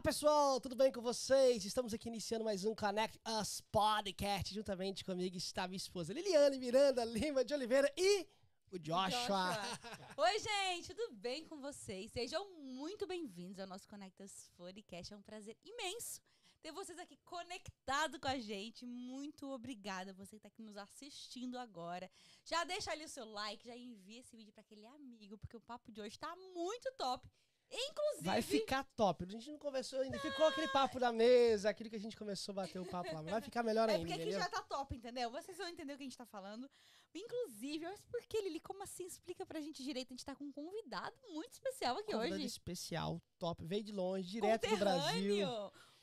Pessoal, tudo bem com vocês? Estamos aqui iniciando mais um Connect Us Podcast. Juntamente comigo está minha esposa Liliane Miranda Lima de Oliveira e o Joshua. Oi, gente, tudo bem com vocês? Sejam muito bem-vindos ao nosso Connect Us Podcast. É um prazer imenso ter vocês aqui conectados com a gente. Muito obrigada você que está aqui nos assistindo agora. Já deixa ali o seu like, já envia esse vídeo para aquele amigo, porque o papo de hoje está muito top. Inclusive... Vai ficar top. A gente não conversou ainda. Ficou aquele papo da mesa, aquilo que a gente começou a bater o papo lá. Mas vai ficar melhor ainda, porque aqui entendeu? já tá top, entendeu? Vocês vão entender o que a gente tá falando. Inclusive, mas por que, Lili? Como assim? Explica pra gente direito. A gente tá com um convidado muito especial aqui Convidado hoje. especial, top. Veio de longe, direto do Brasil.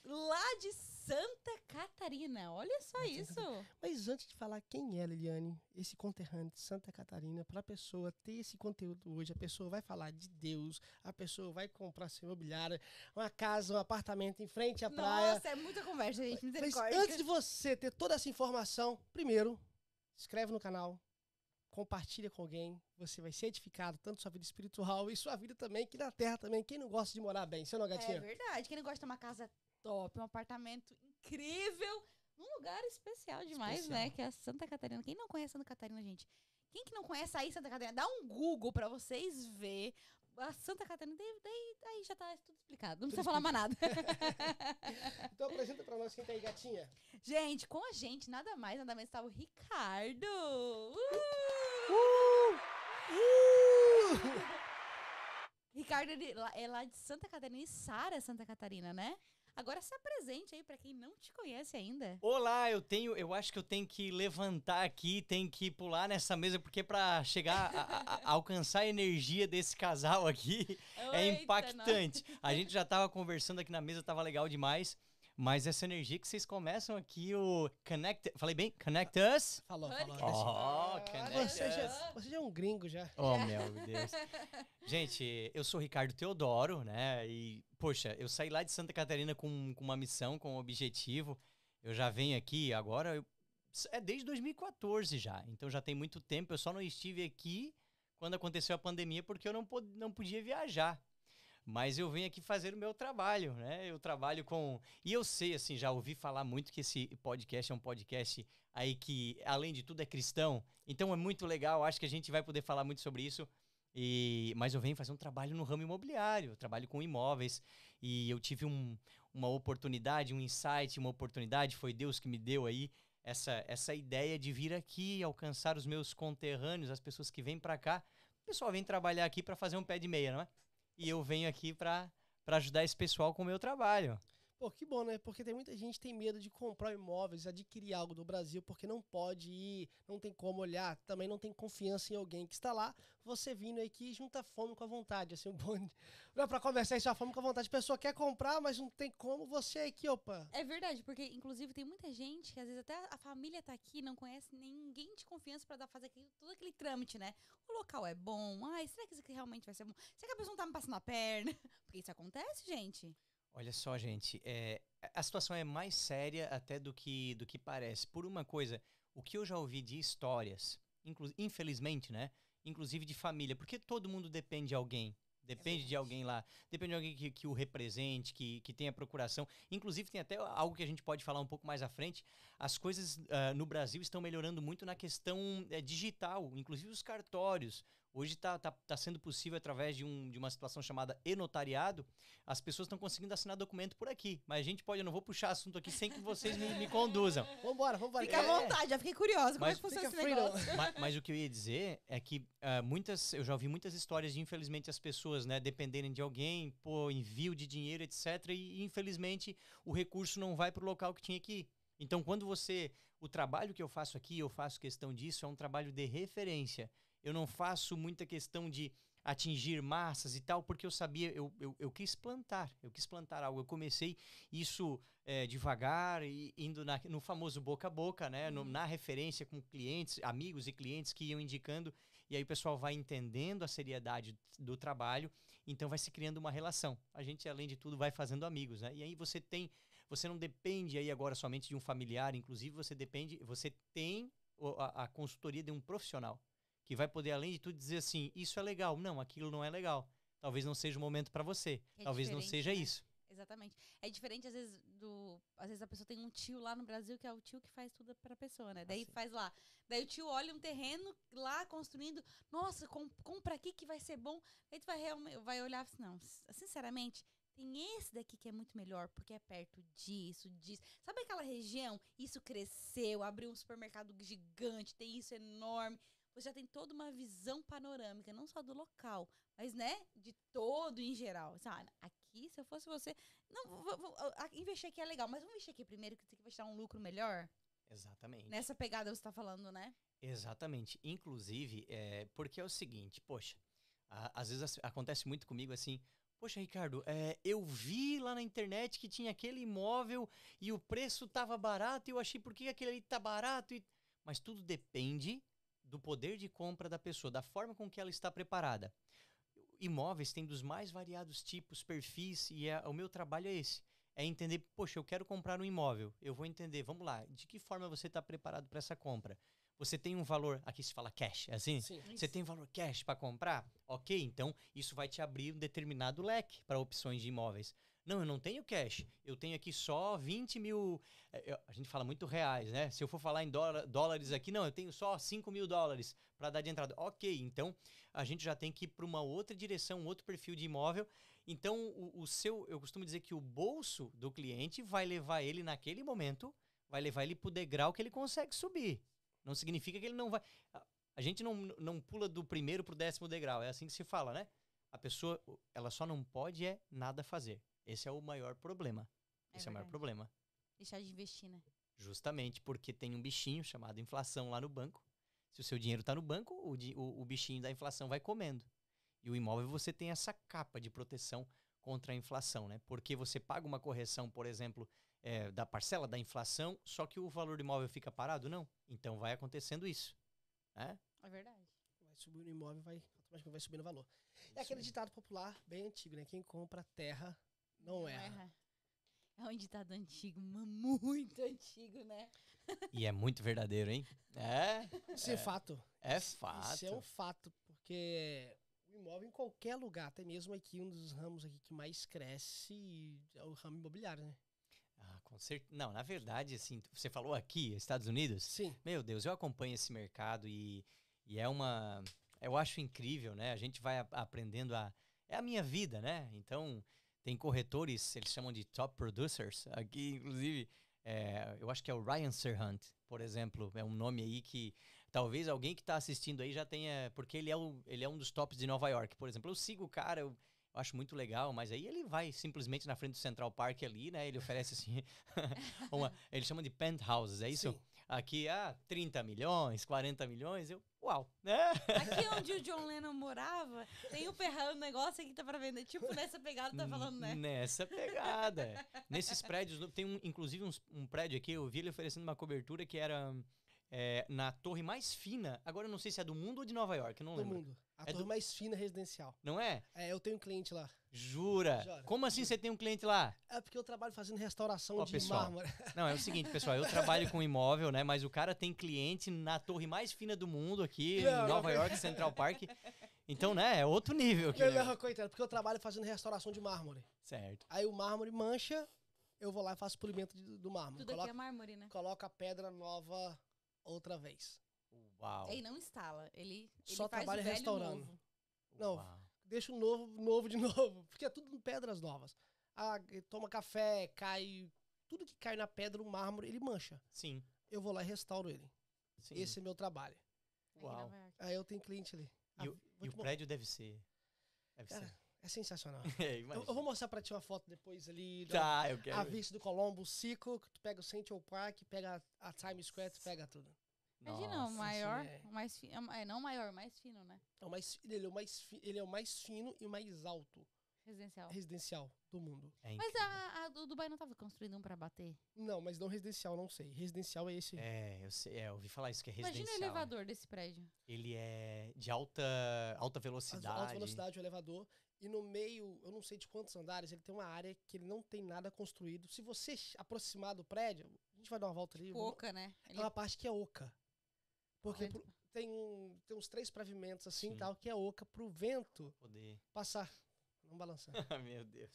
Lá de Santa Catarina. Olha só isso. Mas antes de falar quem é, Liliane, esse conterrâneo de Santa Catarina, para a pessoa ter esse conteúdo hoje, a pessoa vai falar de Deus, a pessoa vai comprar seu imobiliário, uma casa, um apartamento em frente à praia. Nossa, é muita conversa, gente. Mas Misericórdia. antes de você ter toda essa informação, primeiro, se inscreve no canal, compartilha com alguém, você vai ser edificado, tanto sua vida espiritual e sua vida também, aqui na terra também. Quem não gosta de morar bem, seu não, gatinha? É verdade. Quem não gosta de uma casa top, um apartamento incrível, num lugar especial demais, né? Que é a Santa Catarina. Quem não conhece Santa Catarina, gente? Quem que não conhece aí Santa Catarina? Dá um Google pra vocês ver. A Santa Catarina, daí já tá tudo explicado. Não precisa falar mais nada. Então apresenta pra nós quem tá aí, gatinha. Gente, com a gente, nada mais, nada menos, tá o Ricardo. Ricardo é lá de Santa Catarina e Sara, Santa Catarina, né? Agora se apresente aí pra quem não te conhece ainda. Olá, eu acho que eu tenho que levantar aqui, tenho que pular nessa mesa, porque pra chegar a alcançar a energia desse casal aqui é impactante. A gente já tava conversando aqui na mesa, tava legal demais. Mas essa energia que vocês começam aqui, o Connect... Falei bem? Connect Us? Falou. Connect Us. Você já é um gringo, já. Oh, meu Deus. Gente, eu sou o Ricardo Teodoro, né? E, poxa, eu saí lá de Santa Catarina com uma missão, com um objetivo. Eu já venho aqui agora... É desde 2014 já. Então já tem muito tempo. Eu só não estive aqui quando aconteceu a pandemia porque eu não podia viajar. Mas eu venho aqui fazer o meu trabalho, né? Eu trabalho com... E eu sei, assim, já ouvi falar muito que esse podcast é um podcast aí que, além de tudo, é cristão. Então é muito legal, acho que a gente vai poder falar muito sobre isso. Mas eu venho fazer um trabalho no ramo imobiliário, eu trabalho com imóveis. E eu tive uma oportunidade, um insight, foi Deus que me deu aí essa ideia de vir aqui, alcançar os meus conterrâneos, as pessoas que vêm para cá. O pessoal vem trabalhar aqui para fazer um pé de meia, não é? E eu venho aqui para ajudar esse pessoal com o meu trabalho. Pô, que bom, né? Porque tem muita gente que tem medo de comprar imóveis, adquirir algo do Brasil, porque não pode ir, não tem como olhar, também não tem confiança em alguém que está lá. Você vindo aqui junta a fome com a vontade, assim, um bom... Não é pra conversar isso, a fome com a vontade. A pessoa quer comprar, mas não tem como, você aqui, opa. É verdade, porque inclusive tem muita gente que às vezes até a família tá aqui, não conhece ninguém de confiança pra fazer todo aquele trâmite, né? O local é bom, ai, será que isso aqui realmente vai ser bom? Será que a pessoa não tá me passando a perna? Porque isso acontece, gente. Olha só, gente, a situação é mais séria até do que parece. Por uma coisa, o que eu já ouvi de histórias, infelizmente, né? Inclusive de família, porque todo mundo depende de alguém. Depende de alguém lá, depende de alguém que o represente, que tenha procuração. Inclusive, tem até algo que a gente pode falar um pouco mais à frente. As coisas no Brasil estão melhorando muito na questão digital, inclusive os cartórios. Hoje tá sendo possível, através de uma situação chamada e-notariado, as pessoas estão conseguindo assinar documento por aqui. Mas a gente pode, eu não vou puxar assunto aqui sem que vocês me conduzam. Vambora. Fica à vontade, já fiquei curiosa. Como é que funciona esse negócio? Mas o que eu ia dizer é que eu já ouvi muitas histórias de, infelizmente, as pessoas, né, dependerem de alguém, envio de dinheiro, etc. E, infelizmente, o recurso não vai para o local que tinha que ir. Então, o trabalho que eu faço aqui, eu faço questão disso, é um trabalho de referência. Eu não faço muita questão de atingir massas e tal, porque eu sabia, eu quis plantar algo. Eu comecei isso devagar, indo no famoso boca a boca, né? Na referência com clientes, amigos e clientes que iam indicando, e aí o pessoal vai entendendo a seriedade do trabalho, então vai se criando uma relação. A gente, além de tudo, vai fazendo amigos, né? E aí você não depende aí agora somente de um familiar, inclusive você tem a consultoria de um profissional, que vai poder, além de tudo, dizer assim, isso é legal. Não, aquilo não é legal. Talvez não seja o momento para você. Talvez não seja, né? Isso. Exatamente. É diferente, às vezes, às vezes a pessoa tem um tio lá no Brasil que é o tio que faz tudo pra pessoa, né? Daí faz lá. Daí o tio olha um terreno lá construindo. Nossa, compra aqui que vai ser bom. Aí tu vai olhar assim, não, sinceramente, tem esse daqui que é muito melhor, porque é perto disso. Sabe aquela região? Isso cresceu, abriu um supermercado gigante, tem isso enorme. Você já tem toda uma visão panorâmica, não só do local, mas, né, de todo em geral. Aqui, se eu fosse você, não, investir aqui é legal, mas vamos investir aqui primeiro, que isso aqui vai te dar um lucro melhor? Exatamente. Nessa pegada você tá falando, né? Exatamente. Inclusive, porque é o seguinte, poxa, às vezes acontece muito comigo assim, poxa, Ricardo, eu vi lá na internet que tinha aquele imóvel e o preço tava barato e eu achei por que aquele ali tá barato? Mas tudo depende do poder de compra da pessoa, da forma com que ela está preparada. Imóveis têm dos mais variados tipos, perfis, e o meu trabalho é esse. É entender, poxa, eu quero comprar um imóvel. Eu vou entender, vamos lá, de que forma você está preparado para essa compra? Você tem um valor, aqui se fala cash, é assim? Sim. Você tem valor cash para comprar? Ok, então isso vai te abrir um determinado leque para opções de imóveis. Não, eu não tenho cash, eu tenho aqui só 20 mil, a gente fala muito reais, né? Se eu for falar em dólares aqui, não, eu tenho só 5 mil dólares para dar de entrada. Ok, então a gente já tem que ir para uma outra direção, um outro perfil de imóvel. Então eu costumo dizer que o bolso do cliente vai levar ele naquele momento, vai levar ele para o degrau que ele consegue subir. Não significa que ele não vai... A gente não pula do primeiro para o 10º degrau, é assim que se fala, né? A pessoa, ela só não pode nada fazer. Esse é o maior problema. Esse é o maior problema. Deixar de investir, né? Justamente porque tem um bichinho chamado inflação lá no banco. Se o seu dinheiro está no banco, o bichinho da inflação vai comendo. E o imóvel você tem essa capa de proteção contra a inflação, né? Porque você paga uma correção, por exemplo, da parcela da inflação, só que o valor do imóvel fica parado? Não. Então vai acontecendo isso. Né? É verdade. Vai subir no imóvel, automaticamente vai subir no valor. É aquele ditado popular bem antigo, né? Quem compra terra não erra. É um ditado antigo, muito antigo, né? E é muito verdadeiro, hein? Isso é fato. É fato. Isso é um fato, porque o imóvel em qualquer lugar, até mesmo aqui, um dos ramos aqui que mais cresce é o ramo imobiliário, né? Com certeza. Não, na verdade, assim, você falou aqui, Estados Unidos? Sim. Meu Deus, eu acompanho esse mercado e é uma... Eu acho incrível, né? A gente vai aprendendo É a minha vida, né? Então, tem corretores, eles chamam de top producers. Aqui, inclusive, eu acho que é o Ryan Serhant, por exemplo. É um nome aí que talvez alguém que está assistindo aí já tenha... Porque ele é um dos tops de Nova York, por exemplo. Eu sigo o cara, eu acho muito legal, mas aí ele vai simplesmente na frente do Central Park ali, né? Ele oferece assim... Eles chamam de penthouses, é isso? Sim. Aqui, 30 milhões, 40 milhões, uau, né? Aqui onde o John Lennon morava, tem um negócio aqui que tá pra vender. Tipo, nessa pegada tá falando, né? Nessa pegada. Nesses prédios, tem inclusive um prédio aqui, eu vi ele oferecendo uma cobertura que era na torre mais fina. Agora eu não sei se é do mundo ou de Nova York, eu não lembro. Do mundo. A torre mais fina residencial. Não é? Eu tenho um cliente lá. Jura? Como assim você tem um cliente lá? É porque eu trabalho fazendo restauração de mármore. Não, é o seguinte, pessoal, eu trabalho com imóvel, né? Mas o cara tem cliente na torre mais fina do mundo aqui, em Nova York, Central Park. Então, né, é outro nível. Não, coitado, porque eu trabalho fazendo restauração de mármore. Certo. Aí o mármore mancha, eu vou lá e faço polimento do mármore. Tudo aqui é mármore, né? Coloca a pedra nova outra vez. Uau. Ele não instala, ele só faz trabalha o velho restaurando. novo. Não, Uau. deixa o novo de novo. Porque é tudo pedras novas. Toma café, cai... Tudo que cai na pedra, o mármore, ele mancha. Sim. Eu vou lá e restauro ele. Sim. Esse é meu trabalho. Uau. Aí eu tenho cliente ali. E o prédio deve ser... Cara, é sensacional. Eu vou mostrar pra ti uma foto depois ali. Tá, eu quero A ver. vista do Colombo, o Ciclo, que tu pega o Central Park, pega a Times Square, tu pega tudo. Imagina, Nossa, o maior, é. o mais fino. Não o maior, o mais fino, né? Ele é o mais fino e o mais alto Residencial. residencial do mundo. É Mas incrível. a do Dubai não tava construindo um pra bater? Não, mas não residencial, não sei. Residencial é esse. Eu sei, eu ouvi falar isso, que é residencial. Imagina o elevador desse prédio. Ele é de alta velocidade. Alta velocidade, o elevador. E no meio, eu não sei de quantos andares, ele tem uma área que ele não tem nada construído. Se você aproximar do prédio, a gente vai dar uma volta ali. Oca, né? É uma parte que é oca. Porque Olha. tem uns 3 pavimentos assim Sim. tal, que é oca pro vento Poder. passar. Vamos balançando. Meu Deus.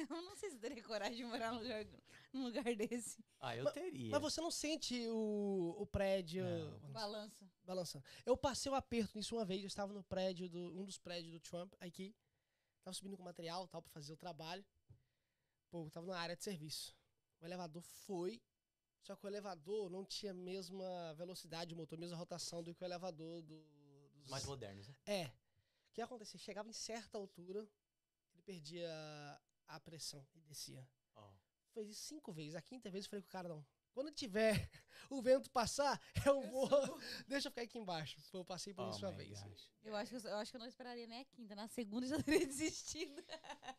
Eu não sei se eu teria coragem de morar num lugar desse. Ah, eu teria. Mas você não sente o prédio Não. Balança. balançando. Eu passei um aperto nisso uma vez, eu estava no prédio, um dos prédios do Trump, aqui. Tava subindo com material, tal, pra fazer o trabalho. Pô, eu tava na área de serviço. O elevador foi, só que o elevador não tinha a mesma velocidade, o motor, a mesma rotação do que o elevador dos... Mais modernos, né? É. O que acontecia? Chegava em certa altura, ele perdia a pressão e descia. Ó. Fez isso 5 vezes. A 5ª vez eu falei com o cara, não. Quando tiver o vento passar, eu vou... Deixa eu ficar aqui embaixo. Eu passei por isso uma my vez. gosh. Eu acho que eu não esperaria nem a 5ª. Na 2ª eu já teria desistido.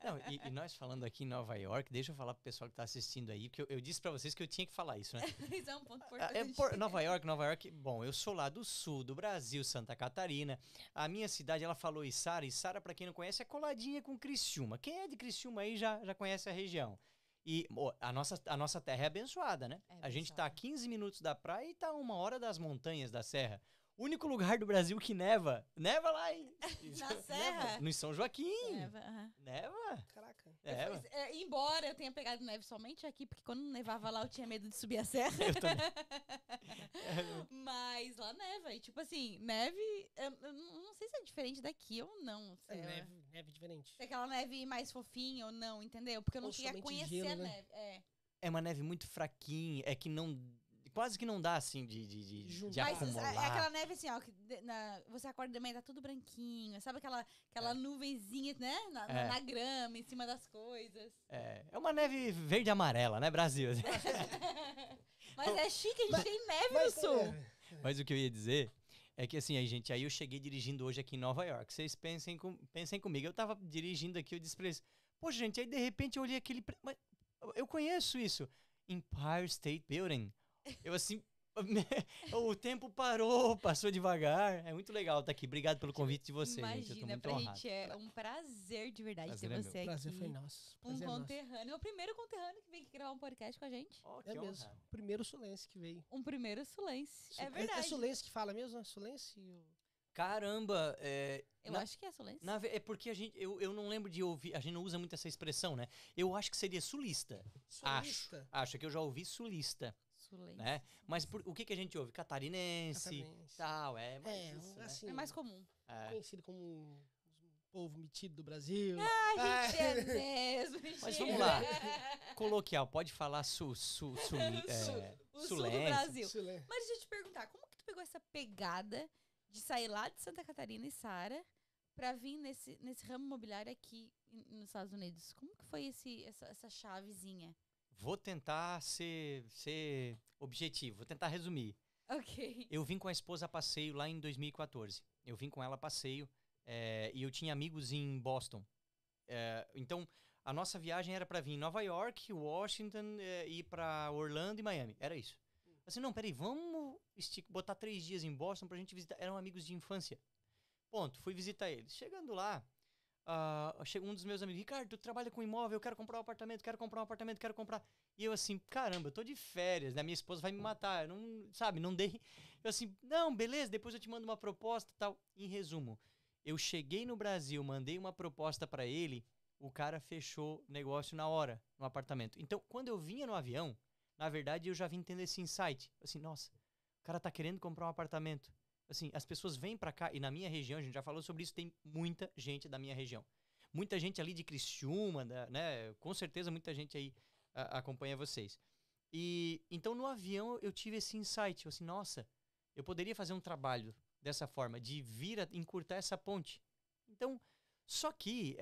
Não, e nós falando aqui em Nova York, deixa eu falar pro pessoal que tá assistindo aí, porque eu disse pra vocês que eu tinha que falar isso, né? Isso é um ponto importante. Nova York, bom, eu sou lá do sul do Brasil, Santa Catarina. A minha cidade, ela falou Içara. Içara, pra quem não conhece, é coladinha com Criciúma. Quem é de Criciúma aí já conhece a região. E a nossa terra é abençoada, né? É A gente tá a abençoada. 15 minutos da praia e tá a 1 hora das montanhas da serra. O único lugar do Brasil que neva. Neva lá, hein? Na serra? No São Joaquim. Aham. Neva. Caraca. Neva. Embora eu tenha pegado neve somente aqui, porque quando nevava lá eu tinha medo de subir a serra. Eu também. Mas lá neva. E tipo assim, neve, eu não sei se é diferente daqui ou não. Se é, Neve diferente. se é aquela neve mais fofinha ou não, entendeu? Porque eu não Ou cheguei a somente conhecer gelo, a né? neve. É. É uma neve muito fraquinha. É que não... Quase que não dá, assim, de Juntar. Mas acumular. é aquela neve assim, ó, que você acorda de manhã tá tudo branquinho. Sabe aquela nuvenzinha, né? Na grama, em cima das coisas. É uma neve verde e amarela, né, Brasil? Mas é chique, a gente tem neve no Mas sul. Mas o que eu ia dizer é que, assim, aí eu cheguei dirigindo hoje aqui em Nova York. Vocês pensem comigo. Eu tava dirigindo aqui, eu disse pra eles, poxa, gente, aí de repente eu olhei mas eu conheço isso. Empire State Building. Eu, assim, o tempo passou devagar. É muito legal estar aqui. Obrigado pelo convite de vocês, gente. Eu tô Imagina, muito pra honrado. gente é um prazer de verdade Prazer ter é meu. você O aqui. prazer foi nosso. Um Prazer é nosso. conterrâneo. É o primeiro conterrâneo que vem aqui gravar um podcast com a gente. Oh, que É honra. mesmo. O primeiro sulense que veio. Um primeiro sulense. É É verdade. sulense que fala mesmo? Sulense? Caramba, Eu acho que é sulense. é porque eu não lembro de ouvir, a gente não usa muito essa expressão, né? Eu acho que seria sulista. Sulista? Acho que eu já ouvi sulista, Sulense. né? Mas o que a gente ouve? Catarinense, Catarinense. tal, mais isso, né? assim, É mais comum. É. conhecido como um povo metido do Brasil. A gente é mesmo. Mas gente. vamos lá. Coloquial, pode falar O sul do sulense. Brasil. Sulense. Mas deixa eu te perguntar, como que tu pegou essa pegada de sair lá de Santa Catarina e Sara pra vir nesse ramo imobiliário aqui nos Estados Unidos? Como que foi essa chavezinha? Vou tentar ser objetivo, vou tentar resumir. Ok. Eu vim com a esposa a passeio lá em 2014. Eu vim com ela a passeio e eu tinha amigos em Boston. Então, a nossa viagem era para vir em Nova York, Washington, ir para Orlando e Miami. Era isso. Assim, não, peraí, vamos botar 3 dias em Boston pra gente visitar. Eram amigos de infância. Ponto, fui visitar eles. Chegando lá, chega um dos meus amigos, Ricardo, tu trabalha com imóvel, eu quero comprar um apartamento, quero comprar. E eu assim, caramba, eu tô de férias, né? Minha esposa vai me matar, eu não, sabe, não dei. Eu assim, não, beleza, depois eu te mando uma proposta e tal. Em resumo, eu cheguei no Brasil, mandei uma proposta pra ele, o cara fechou negócio na hora, no apartamento. Então, quando eu vinha no avião, na verdade, eu já vim tendo esse insight. Assim, nossa, o cara tá querendo comprar um apartamento. Assim, as pessoas vêm pra cá, e na minha região, a gente já falou sobre isso, tem muita gente da minha região. Muita gente ali de Criciúma, né? Com certeza muita gente aí acompanha vocês. E então no avião eu tive esse insight. Eu assim, nossa, eu poderia fazer um trabalho dessa forma, de vir a encurtar essa ponte. Então, só que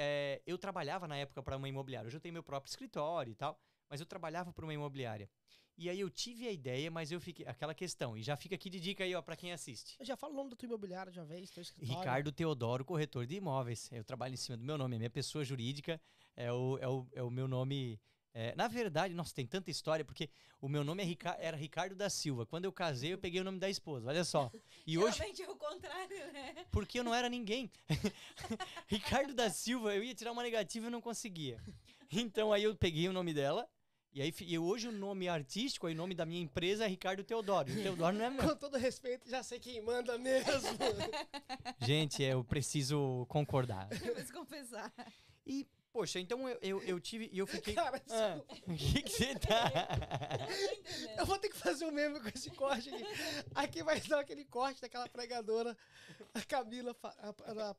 eu trabalhava na época para uma imobiliária. Hoje eu tenho meu próprio escritório e tal, mas eu trabalhava para uma imobiliária. E aí eu tive a ideia, mas eu fiquei... Aquela questão, e já fica aqui de dica aí, ó, pra quem assiste. Eu já falo o nome da tua imobiliária de uma vez, teu escritório. Ricardo Teodoro, corretor de imóveis. Eu trabalho em cima do meu nome, a minha pessoa jurídica é o meu nome... na verdade, nossa, tem tanta história, porque o meu nome era Ricardo da Silva. Quando eu casei, eu peguei o nome da esposa, olha só. E hoje... Geralmente é o contrário, né? Porque eu não era ninguém. Ricardo da Silva, eu ia tirar uma negativa e não conseguia. Então aí eu peguei o nome dela. E aí, hoje o nome artístico, o nome da minha empresa é Ricardo Teodoro. E o Teodoro não é meu. Com todo respeito, já sei quem manda mesmo. Gente, eu preciso concordar. Eu vou confessar. E Poxa, então eu tive... E eu fiquei... Cara, desculpa. O que você tá... Eu vou ter que fazer um meme com esse corte aqui. Aqui vai dar aquele corte daquela pregadora, a Camila,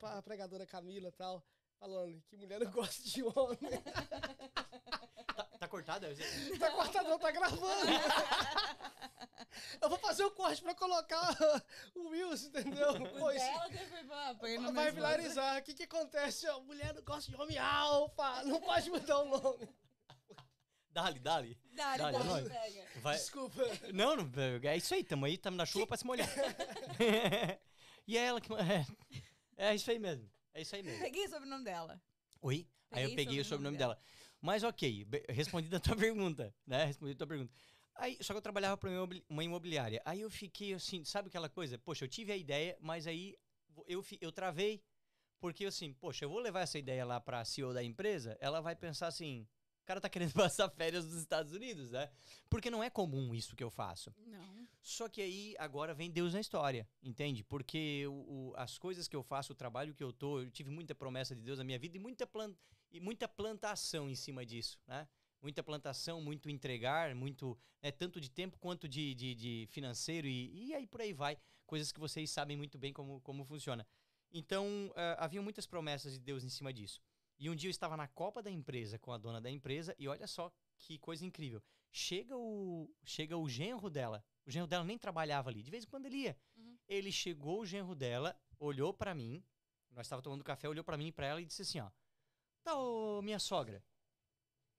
a pregadora Camila e tal, falando que mulher não gosta de homem. Tá cortada? Tá cortado, não, tá gravando. Eu vou fazer um corte pra colocar o Wilson, entendeu? Pô, isso vai viralizar. O que acontece? A mulher não gosta de homem alfa. Não pode mudar o nome. Dali. Dali, pega. Vai. Desculpa. Não, é isso aí. Tamo na chuva pra se molhar. E é ela que... É isso aí mesmo. É isso aí mesmo. Peguei o sobrenome dela. Oi? Aí eu peguei o sobrenome dela. Mas ok, respondi a tua pergunta, né? Respondi a tua pergunta. Aí, só que eu trabalhava para uma imobiliária. Aí eu fiquei assim, sabe aquela coisa? Poxa, eu tive a ideia, mas aí eu travei. Porque assim, poxa, eu vou levar essa ideia lá para a CEO da empresa, ela vai pensar assim, o cara tá querendo passar férias nos Estados Unidos, né? Porque não é comum isso que eu faço. Não. Só que aí agora vem Deus na história, entende? Porque as coisas que eu faço, o trabalho que eu tive muita promessa de Deus na minha vida e muita plantação em cima disso, né? Muita plantação, muito entregar, muito, né, tanto de tempo quanto de financeiro e aí por aí vai. Coisas que vocês sabem muito bem como funciona. Então, havia muitas promessas de Deus em cima disso. E um dia eu estava na copa da empresa com a dona da empresa e olha só que coisa incrível. Chega o genro dela. O genro dela nem trabalhava ali. De vez em quando ele ia. Uhum. Ele chegou, o genro dela, olhou pra mim. Nós estávamos tomando café, olhou pra mim e pra ela e disse assim, ó. Tá, ô, minha sogra.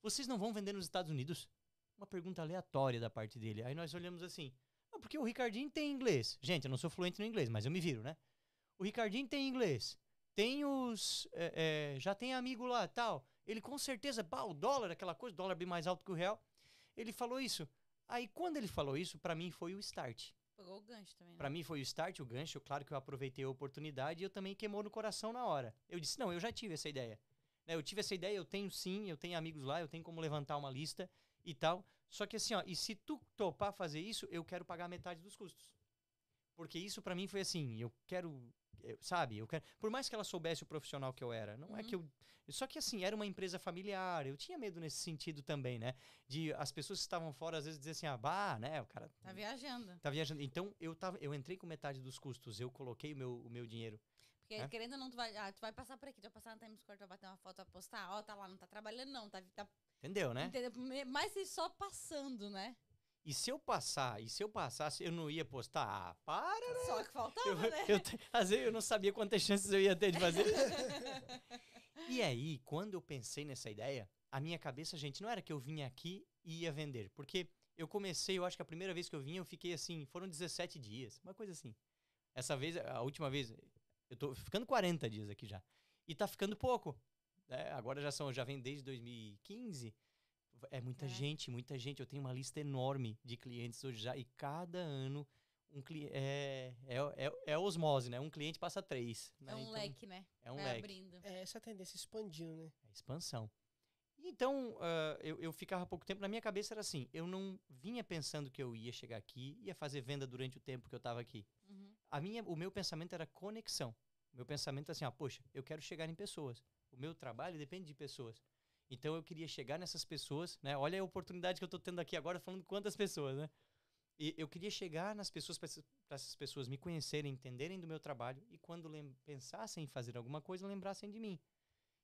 Vocês não vão vender nos Estados Unidos? Uma pergunta aleatória da parte dele. Aí nós olhamos assim. Porque o Ricardinho tem inglês. Gente, eu não sou fluente no inglês, mas eu me viro, né? O Ricardinho tem inglês. Tem já tem amigo lá, tal. Ele com certeza, o dólar, aquela coisa, o dólar bem mais alto que o real. Ele falou isso. Aí quando ele falou isso, pra mim foi o start. Pegou o gancho também, né? Pra mim foi o start, o gancho. Claro que eu aproveitei a oportunidade e eu também queimou no coração na hora. Eu disse, não, eu já tive essa ideia. Eu tive essa ideia, eu tenho amigos lá, eu tenho como levantar uma lista e tal. Só que assim, ó, e se tu topar fazer isso, eu quero pagar metade dos custos. Porque isso pra mim foi assim, sabe? Eu quero, por mais que ela soubesse o profissional que eu era, não é que só que assim, era uma empresa familiar, eu tinha medo nesse sentido também, né? De as pessoas que estavam fora às vezes dizer assim, né, o cara Tá viajando. Então eu entrei com metade dos custos, eu coloquei o meu dinheiro. Porque querendo ou não, tu vai passar por aqui, tu vai passar no Times Square, tu vai bater uma foto, vai postar, ó, tá lá, não tá trabalhando não, tá Entendeu, né? Entendeu? Mas e só passando, né? E se eu passasse, eu não ia postar? Para, né? Só que faltava, né? Às vezes eu não sabia quantas chances eu ia ter de fazer. E aí, quando eu pensei nessa ideia, a minha cabeça, gente, não era que eu vinha aqui e ia vender. Porque eu comecei, eu acho que a primeira vez que eu vim, eu fiquei assim, foram 17 dias, uma coisa assim. Essa vez, a última vez, eu tô ficando 40 dias aqui já. E tá ficando pouco. Agora já vem desde 2015. É muita gente, muita gente. Eu tenho uma lista enorme de clientes hoje já. E cada ano é osmose, né? Um cliente passa 3. Né? É um então, leque, né? É um vai leque. abrindo. Essa é a tendência expandindo, né? É expansão. Então, eu ficava pouco tempo. Na minha cabeça era assim, eu não vinha pensando que eu ia chegar aqui, ia fazer venda durante o tempo que eu estava aqui. Uhum. O meu pensamento era conexão. O meu pensamento era assim, poxa, eu quero chegar em pessoas. O meu trabalho depende de pessoas. Então eu queria chegar nessas pessoas, né? Olha a oportunidade que eu tô tendo aqui agora falando quantas pessoas, né? E eu queria chegar nas pessoas para essas pessoas me conhecerem, entenderem do meu trabalho e quando pensassem em fazer alguma coisa, lembrassem de mim.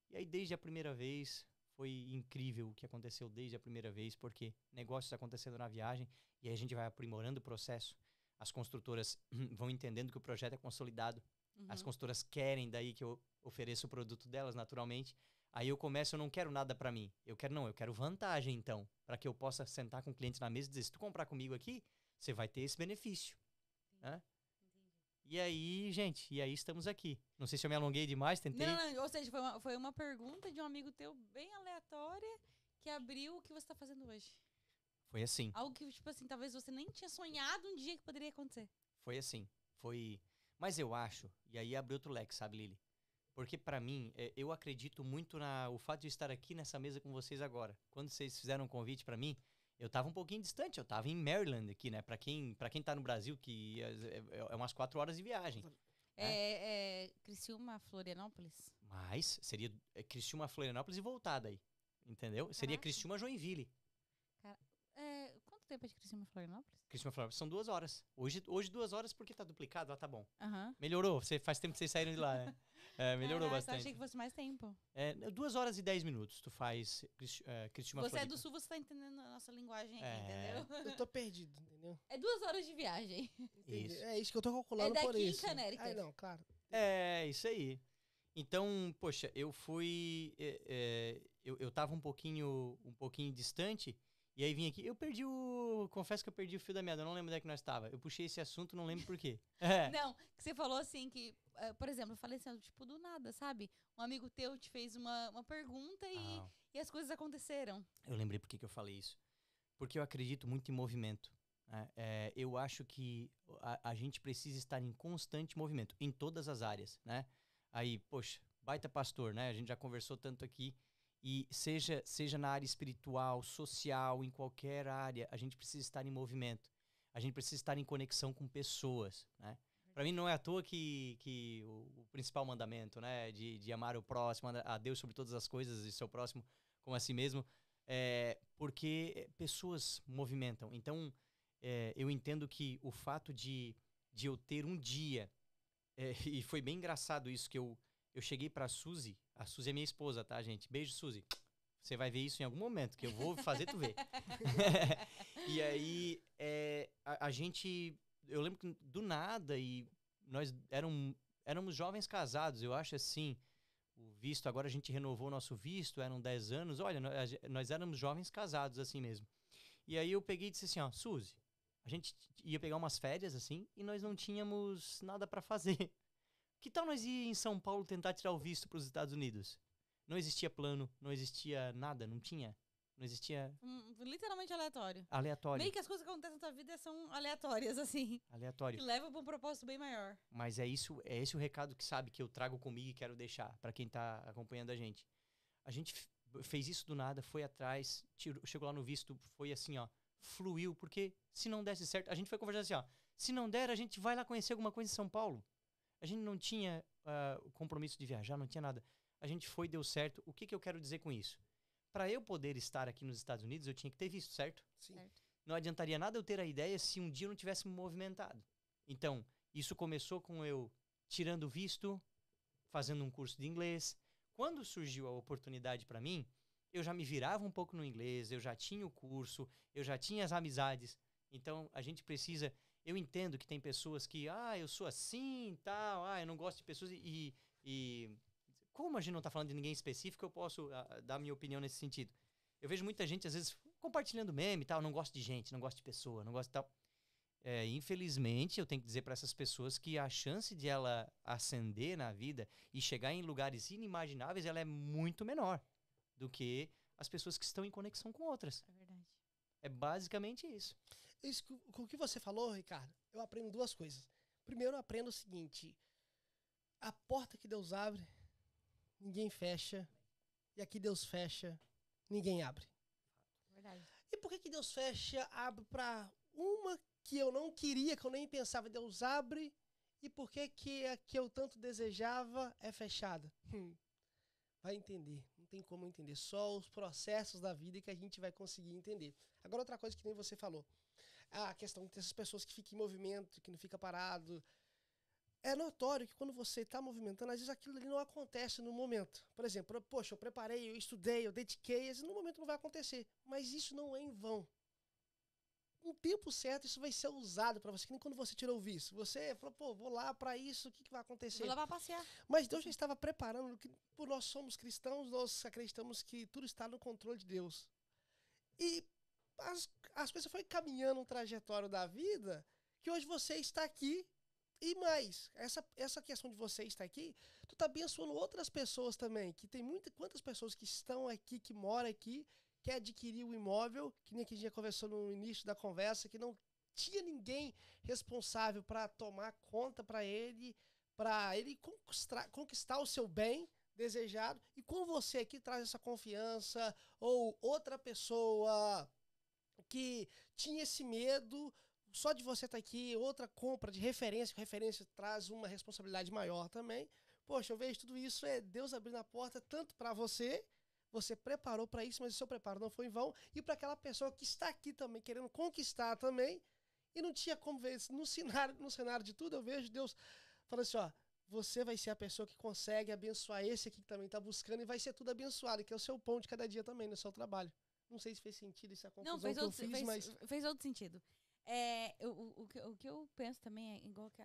E aí desde a primeira vez foi incrível o que aconteceu desde a primeira vez, porque negócios acontecendo na viagem e aí a gente vai aprimorando o processo. As construtoras vão entendendo que o projeto é consolidado. Uhum. As consultoras querem daí que eu ofereça o produto delas naturalmente. Aí eu não quero nada pra mim. Eu quero vantagem então, para que eu possa sentar com o cliente na mesa e dizer, se tu comprar comigo aqui, você vai ter esse benefício. Né? E aí, gente, estamos aqui. Não sei se eu me alonguei demais, tentei. Não, ou seja, foi uma pergunta de um amigo teu bem aleatória que abriu o que você tá fazendo hoje. Foi assim. Algo que, tipo assim, talvez você nem tinha sonhado um dia que poderia acontecer. Foi assim. Mas eu acho, e aí abre outro leque, sabe, Lili? Porque pra mim, eu acredito muito o fato de estar aqui nessa mesa com vocês agora. Quando vocês fizeram um convite pra mim, eu tava um pouquinho distante, eu tava em Maryland aqui, né? Pra quem tá no Brasil, que é umas 4 horas de viagem. Criciúma, Florianópolis? Mas seria Criciúma, Florianópolis e voltada aí. Entendeu? Seria Caraca. Criciúma, Joinville. Quanto tempo é de Criciúma, Florianópolis? Criciúma, Florianópolis são 2 horas. Hoje 2 horas porque tá duplicado. Ah, tá bom. Aham. Melhorou. Faz tempo que vocês saíram de lá, né? Melhorou Caraca, eu bastante. achei que fosse mais tempo. 2 horas e 10 minutos tu faz Criciúma, Você é Floripa. do Sul, você tá entendendo a nossa linguagem aqui, É. entendeu? Eu tô perdido, entendeu? É 2 horas de viagem. Entendi. Isso. É isso que eu tô calculando É por daqui em isso. Connecticut. Não, claro. É, isso aí. Então, poxa, eu fui... eu tava um pouquinho distante, e aí vim aqui. Confesso que eu perdi o fio da meada, eu não lembro onde é que nós tava. Eu puxei esse assunto, não lembro por quê. Não, que você falou assim que, por exemplo, eu falei assim, tipo, do nada, sabe? Um amigo teu te fez uma pergunta e as coisas aconteceram. Eu lembrei por que eu falei isso. Porque eu acredito muito em movimento. Né? Eu acho que a gente precisa estar em constante movimento, em todas as áreas, né? Aí, poxa, baita pastor, né? A gente já conversou tanto aqui. E seja na área espiritual, social, em qualquer área, a gente precisa estar em movimento. A gente precisa estar em conexão com pessoas, né? Para mim não é à toa que o principal mandamento, né, de amar o próximo, a Deus sobre todas as coisas e seu próximo como a si mesmo, porque pessoas movimentam. Então, eu entendo que o fato de eu ter um dia, e foi bem engraçado isso, que eu cheguei pra Suzy. A Suzy é minha esposa, tá, gente? Beijo, Suzy. Você vai ver isso em algum momento, que eu vou fazer tu ver. E aí, a gente... Eu lembro que do nada, e nós éramos jovens casados, eu acho assim, o visto, agora a gente renovou o nosso visto, eram 10 anos. Olha, nós éramos jovens casados, assim mesmo. E aí eu peguei e disse assim, ó, Suzy, a gente ia pegar umas férias, assim, e nós não tínhamos nada pra fazer. Que tal nós ir em São Paulo tentar tirar o visto para os Estados Unidos? Não existia plano, não existia nada, não tinha. Não existia... Literalmente aleatório. Aleatório. Meio que as coisas que acontecem na tua vida são aleatórias, assim. Aleatório. Que levam pra um propósito bem maior. Mas é esse o recado que sabe que eu trago comigo e quero deixar para quem tá acompanhando a gente. A gente fez isso do nada, foi atrás, chegou lá no visto, foi assim, ó, fluiu, porque se não desse certo, a gente foi conversar assim, ó, se não der, a gente vai lá conhecer alguma coisa em São Paulo. A gente não tinha compromisso de viajar, não tinha nada. A gente foi, deu certo. O que eu quero dizer com isso? Para eu poder estar aqui nos Estados Unidos, eu tinha que ter visto, certo? Sim. Certo. Não adiantaria nada eu ter a ideia se um dia eu não tivesse me movimentado. Então, isso começou com eu tirando o visto, fazendo um curso de inglês. Quando surgiu a oportunidade para mim, eu já me virava um pouco no inglês, eu já tinha o curso, eu já tinha as amizades. Então, a gente precisa... Eu entendo que tem pessoas que, eu sou assim e tal, eu não gosto de pessoas e como a gente não tá falando de ninguém específico, eu posso dar minha opinião nesse sentido. Eu vejo muita gente, às vezes, compartilhando meme e tal, não gosto de gente, não gosto de pessoa, não gosto de tal. Infelizmente, eu tenho que dizer para essas pessoas que a chance de ela ascender na vida e chegar em lugares inimagináveis, ela é muito menor do que as pessoas que estão em conexão com outras. É verdade. É basicamente isso. Isso, com o que você falou, Ricardo, eu aprendo 2 coisas. Primeiro, eu aprendo o seguinte: a porta que Deus abre, ninguém fecha. E a que Deus fecha, ninguém abre. Verdade. E por que Deus fecha, abre para uma que eu não queria, que eu nem pensava, Deus abre? E por que a que eu tanto desejava é fechada? Vai entender. Não tem como entender. Só os processos da vida que a gente vai conseguir entender. Agora, outra coisa que nem você falou. A questão dessas pessoas que ficam em movimento, que não fica parado. É notório que quando você está movimentando, às vezes aquilo ali não acontece no momento. Por exemplo, poxa, eu preparei, eu estudei, eu dediquei, às vezes no momento não vai acontecer. Mas isso não é em vão. No tempo certo, isso vai ser usado para você. Que nem quando você tirou o visto. Você falou, vou lá para isso, o que vai acontecer? Vou lá pra passear. Mas Deus já estava preparando, por nós somos cristãos, nós acreditamos que tudo está no controle de Deus. E as coisas foram caminhando um trajetório da vida, que hoje você está aqui, e mais, essa questão de você estar aqui, tu está abençoando outras pessoas também, que tem quantas pessoas que estão aqui, que moram aqui, quer adquirir o imóvel, que nem que a gente já conversou no início da conversa, que não tinha ninguém responsável para tomar conta para ele conquistar o seu bem desejado, e com você aqui traz essa confiança, ou outra pessoa que tinha esse medo, só de você estar aqui, outra compra de referência, que referência traz uma responsabilidade maior também. Poxa, eu vejo tudo isso, é Deus abrindo a porta tanto para você preparou para isso, mas o seu preparo não foi em vão, e para aquela pessoa que está aqui também, querendo conquistar também, e não tinha como ver isso. No cenário de tudo, eu vejo Deus falando assim, ó, você vai ser a pessoa que consegue abençoar esse aqui que também está buscando, e vai ser tudo abençoado, que é o seu pão de cada dia também, no seu trabalho. Não sei se fez sentido essa confusão que eu fiz, mas... Fez outro sentido. O que eu penso também é igual que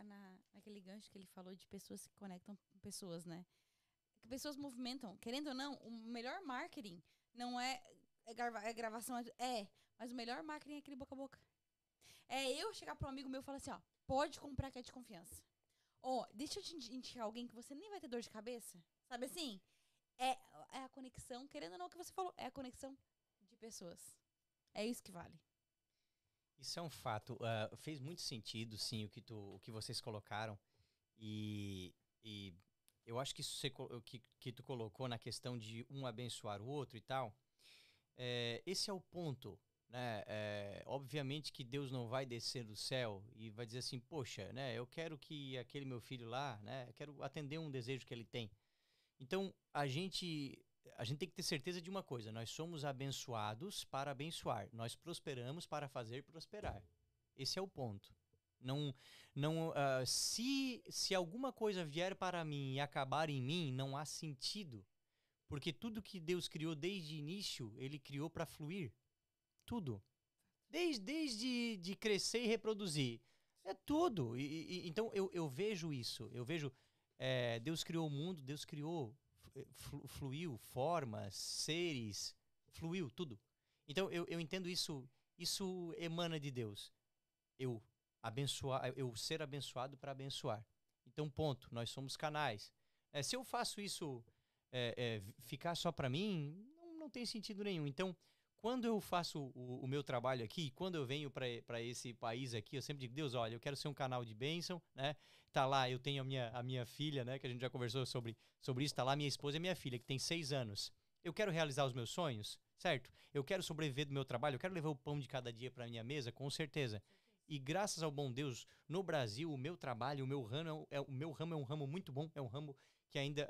naquele gancho que ele falou de pessoas que conectam com pessoas, né? Que pessoas movimentam. Querendo ou não, o melhor marketing não é gravação, mas o melhor marketing é aquele boca a boca. É eu chegar para um amigo meu e falar assim, ó, pode comprar que é de confiança. Ó, deixa eu te indicar alguém que você nem vai ter dor de cabeça. Sabe assim? É a conexão, querendo ou não o que você falou, é a conexão de pessoas. É isso que vale. Isso é um fato. Fez muito sentido, sim, o que vocês colocaram. E eu acho que isso que tu colocou na questão de um abençoar o outro e tal, esse é o ponto, né? Obviamente que Deus não vai descer do céu e vai dizer assim, poxa, né? Eu quero que aquele meu filho lá, né? Eu quero atender um desejo que ele tem. Então, a gente tem que ter certeza de uma coisa, nós somos abençoados para abençoar, nós prosperamos para fazer prosperar. Esse é o ponto. Se alguma coisa vier para mim e acabar em mim, não há sentido. Porque tudo que Deus criou desde o início, Ele criou para fluir. Tudo. Desde de crescer e reproduzir. É tudo. Então eu vejo isso. Eu vejo, Deus criou o mundo, Deus criou, fluiu, formas, seres, fluiu, tudo. Então eu entendo isso emana de Deus. Eu ser abençoado para abençoar. Então, ponto. Nós somos canais. Se eu faço isso ficar só para mim, não tem sentido nenhum. Então, quando eu faço o meu trabalho aqui, quando eu venho para esse país aqui, eu sempre digo, Deus, olha, eu quero ser um canal de bênção, né? Tá lá, eu tenho a minha filha, né? Que a gente já conversou sobre isso. Tá lá minha esposa e minha filha, que tem 6 anos. Eu quero realizar os meus sonhos, certo? Eu quero sobreviver do meu trabalho, eu quero levar o pão de cada dia para minha mesa, com certeza. E graças ao bom Deus, no Brasil, o meu trabalho, o meu ramo é um ramo muito bom, é um ramo que ainda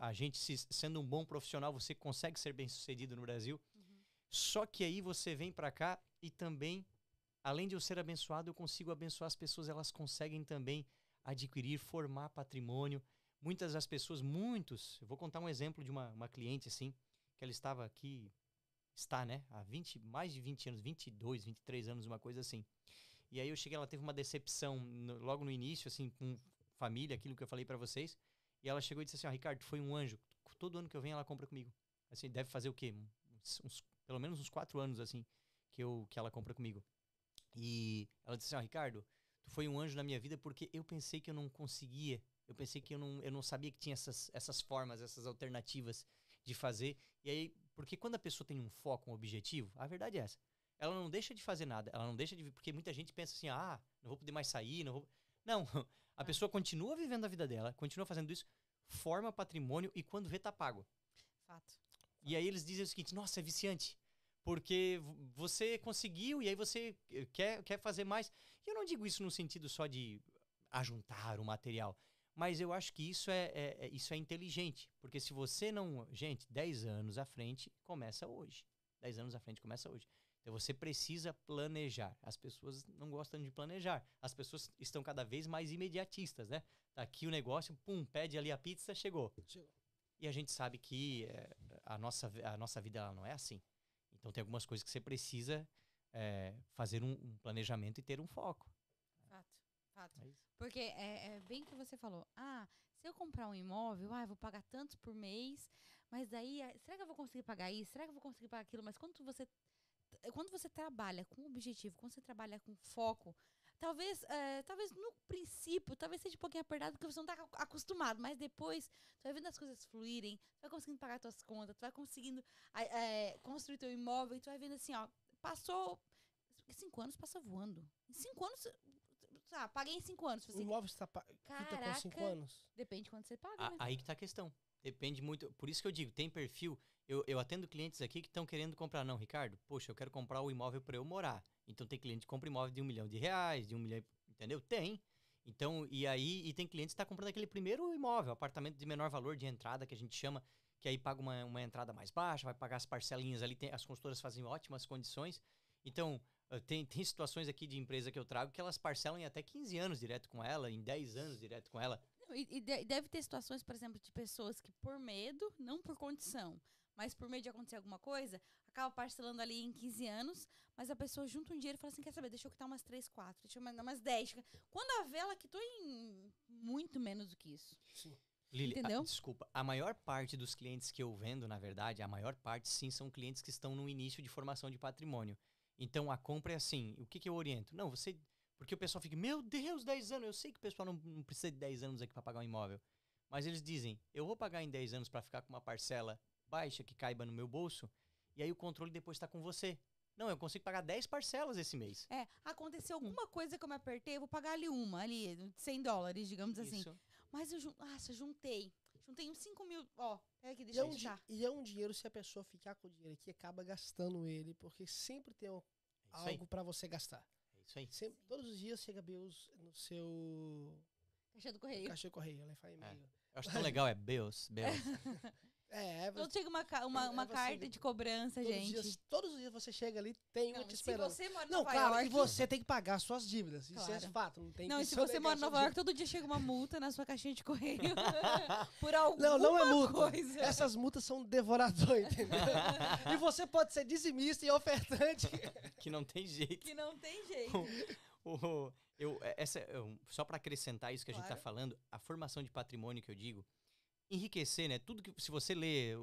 a gente, sendo um bom profissional, você consegue ser bem-sucedido no Brasil. Uhum. Só que aí você vem para cá e também, além de eu ser abençoado, eu consigo abençoar as pessoas, elas conseguem também adquirir, formar patrimônio. Muitas das pessoas, eu vou contar um exemplo de uma cliente assim, que ela estava aqui, né, há mais de 20 anos, 22, 23 anos, uma coisa assim. E aí eu cheguei, ela teve uma decepção logo no início, assim, com família, aquilo que eu falei pra vocês. E ela chegou e disse assim, Ricardo, tu foi um anjo. Todo ano que eu venho ela compra comigo. Assim, deve fazer o quê? Pelo menos uns 4 anos, assim, que ela compra comigo. E ela disse assim, Ricardo, tu foi um anjo na minha vida porque eu pensei que eu não conseguia. Eu pensei que eu não sabia que tinha essas formas, essas alternativas de fazer. E aí, porque quando a pessoa tem um foco, um objetivo, a verdade é essa. Ela não deixa de fazer nada, ela não deixa de... Porque muita gente pensa assim, não vou poder mais sair, não vou... Não, a pessoa continua vivendo a vida dela, continua fazendo isso, forma patrimônio e quando vê, tá pago. Fato. E aí eles dizem o seguinte, nossa, é viciante, porque você conseguiu e aí você quer fazer mais. E eu não digo isso no sentido só de ajuntar o material, mas eu acho que isso é inteligente, porque se você não... Gente, 10 anos à frente começa hoje. 10 anos à frente começa hoje. Então você precisa planejar. As pessoas não gostam de planejar. As pessoas estão cada vez mais imediatistas, né? Tá aqui o negócio, pum, pede ali a pizza, chegou. E a gente sabe que a nossa vida ela não é assim. Então tem algumas coisas que você precisa fazer um planejamento e ter um foco. Fato. Porque é bem o que você falou. Se eu comprar um imóvel, eu vou pagar tantos por mês, mas daí, será que eu vou conseguir pagar isso? Será que eu vou conseguir pagar aquilo? Mas quando você trabalha com objetivo, quando você trabalha com foco, talvez no princípio, talvez seja um pouquinho apertado porque você não está acostumado, mas depois tu vai vendo as coisas fluírem, tu vai conseguindo pagar tuas contas, tu vai conseguindo construir teu imóvel e tu vai vendo assim, passou 5 anos, passa voando. Em 5 anos, paguei em 5 anos. O imóvel está com 5 anos? Depende de quanto você paga, né? Aí que tá a questão. Depende muito. Por isso que eu digo, tem perfil. Eu atendo clientes aqui que estão querendo comprar. Não, Ricardo, poxa, eu quero comprar o imóvel para eu morar. Então tem cliente que compra imóvel de R$ 1 milhão, de 1 milhão, entendeu? Tem. Então, e tem clientes que estão comprando aquele primeiro imóvel, apartamento de menor valor de entrada, que a gente chama, que aí paga uma entrada mais baixa, vai pagar as parcelinhas ali, as consultoras fazem ótimas condições. Então, tem situações aqui de empresa que eu trago que elas parcelam em até 15 anos direto com ela, em 10 anos direto com ela. E deve ter situações, por exemplo, de pessoas que por medo, não por condição, mas por medo de acontecer alguma coisa, acaba parcelando ali em 15 anos, mas a pessoa junta um dinheiro e fala assim, quer saber, deixa eu quitar umas 3, 4, deixa eu mandar umas 10. Quando a vela quitou em muito menos do que isso. Sim. Lili, entendeu? Desculpa, a maior parte dos clientes que eu vendo, na verdade, a maior parte sim são clientes que estão no início de formação de patrimônio. Então a compra é assim, o que eu oriento? Não, porque o pessoal fica, meu Deus, 10 anos, eu sei que o pessoal não precisa de 10 anos aqui para pagar um imóvel, mas eles dizem, eu vou pagar em 10 anos para ficar com uma parcela baixa que caiba no meu bolso, e aí o controle depois está com você. Não, eu consigo pagar 10 parcelas esse mês. Aconteceu alguma coisa que eu me apertei, eu vou pagar ali $100, digamos assim. Isso. Mas eu juntei uns 5 mil, ó, pega aqui, E deixa eu deixar. é um dinheiro, se a pessoa ficar com o dinheiro aqui, acaba gastando ele, porque sempre tem algo para você gastar. É isso aí. Sempre, todos os dias chega bills no seu Caixa do correio. caixa de correio, ela faz e-mail. Eu acho tão legal, bills. Todo chega uma você- carta de cobrança, gente. Todos os dias você chega ali, tem uma Não, te se esperando. você mora em Não, Nova claro, York... e você tem que pagar suas dívidas. Isso é Claro. fato, não tem Não, que e se você sonegar mora em sua Nova York, dívida. todo dia chega uma multa na sua caixinha de correio. Por alguma Não é multa. coisa. Essas multas são devorador, entendeu? E você pode ser dizimista e ofertante. Que não tem jeito. Que não tem jeito. Só para acrescentar isso que a gente está Claro. falando, a formação de patrimônio que eu digo, enriquecer, né? Tudo que, se você lê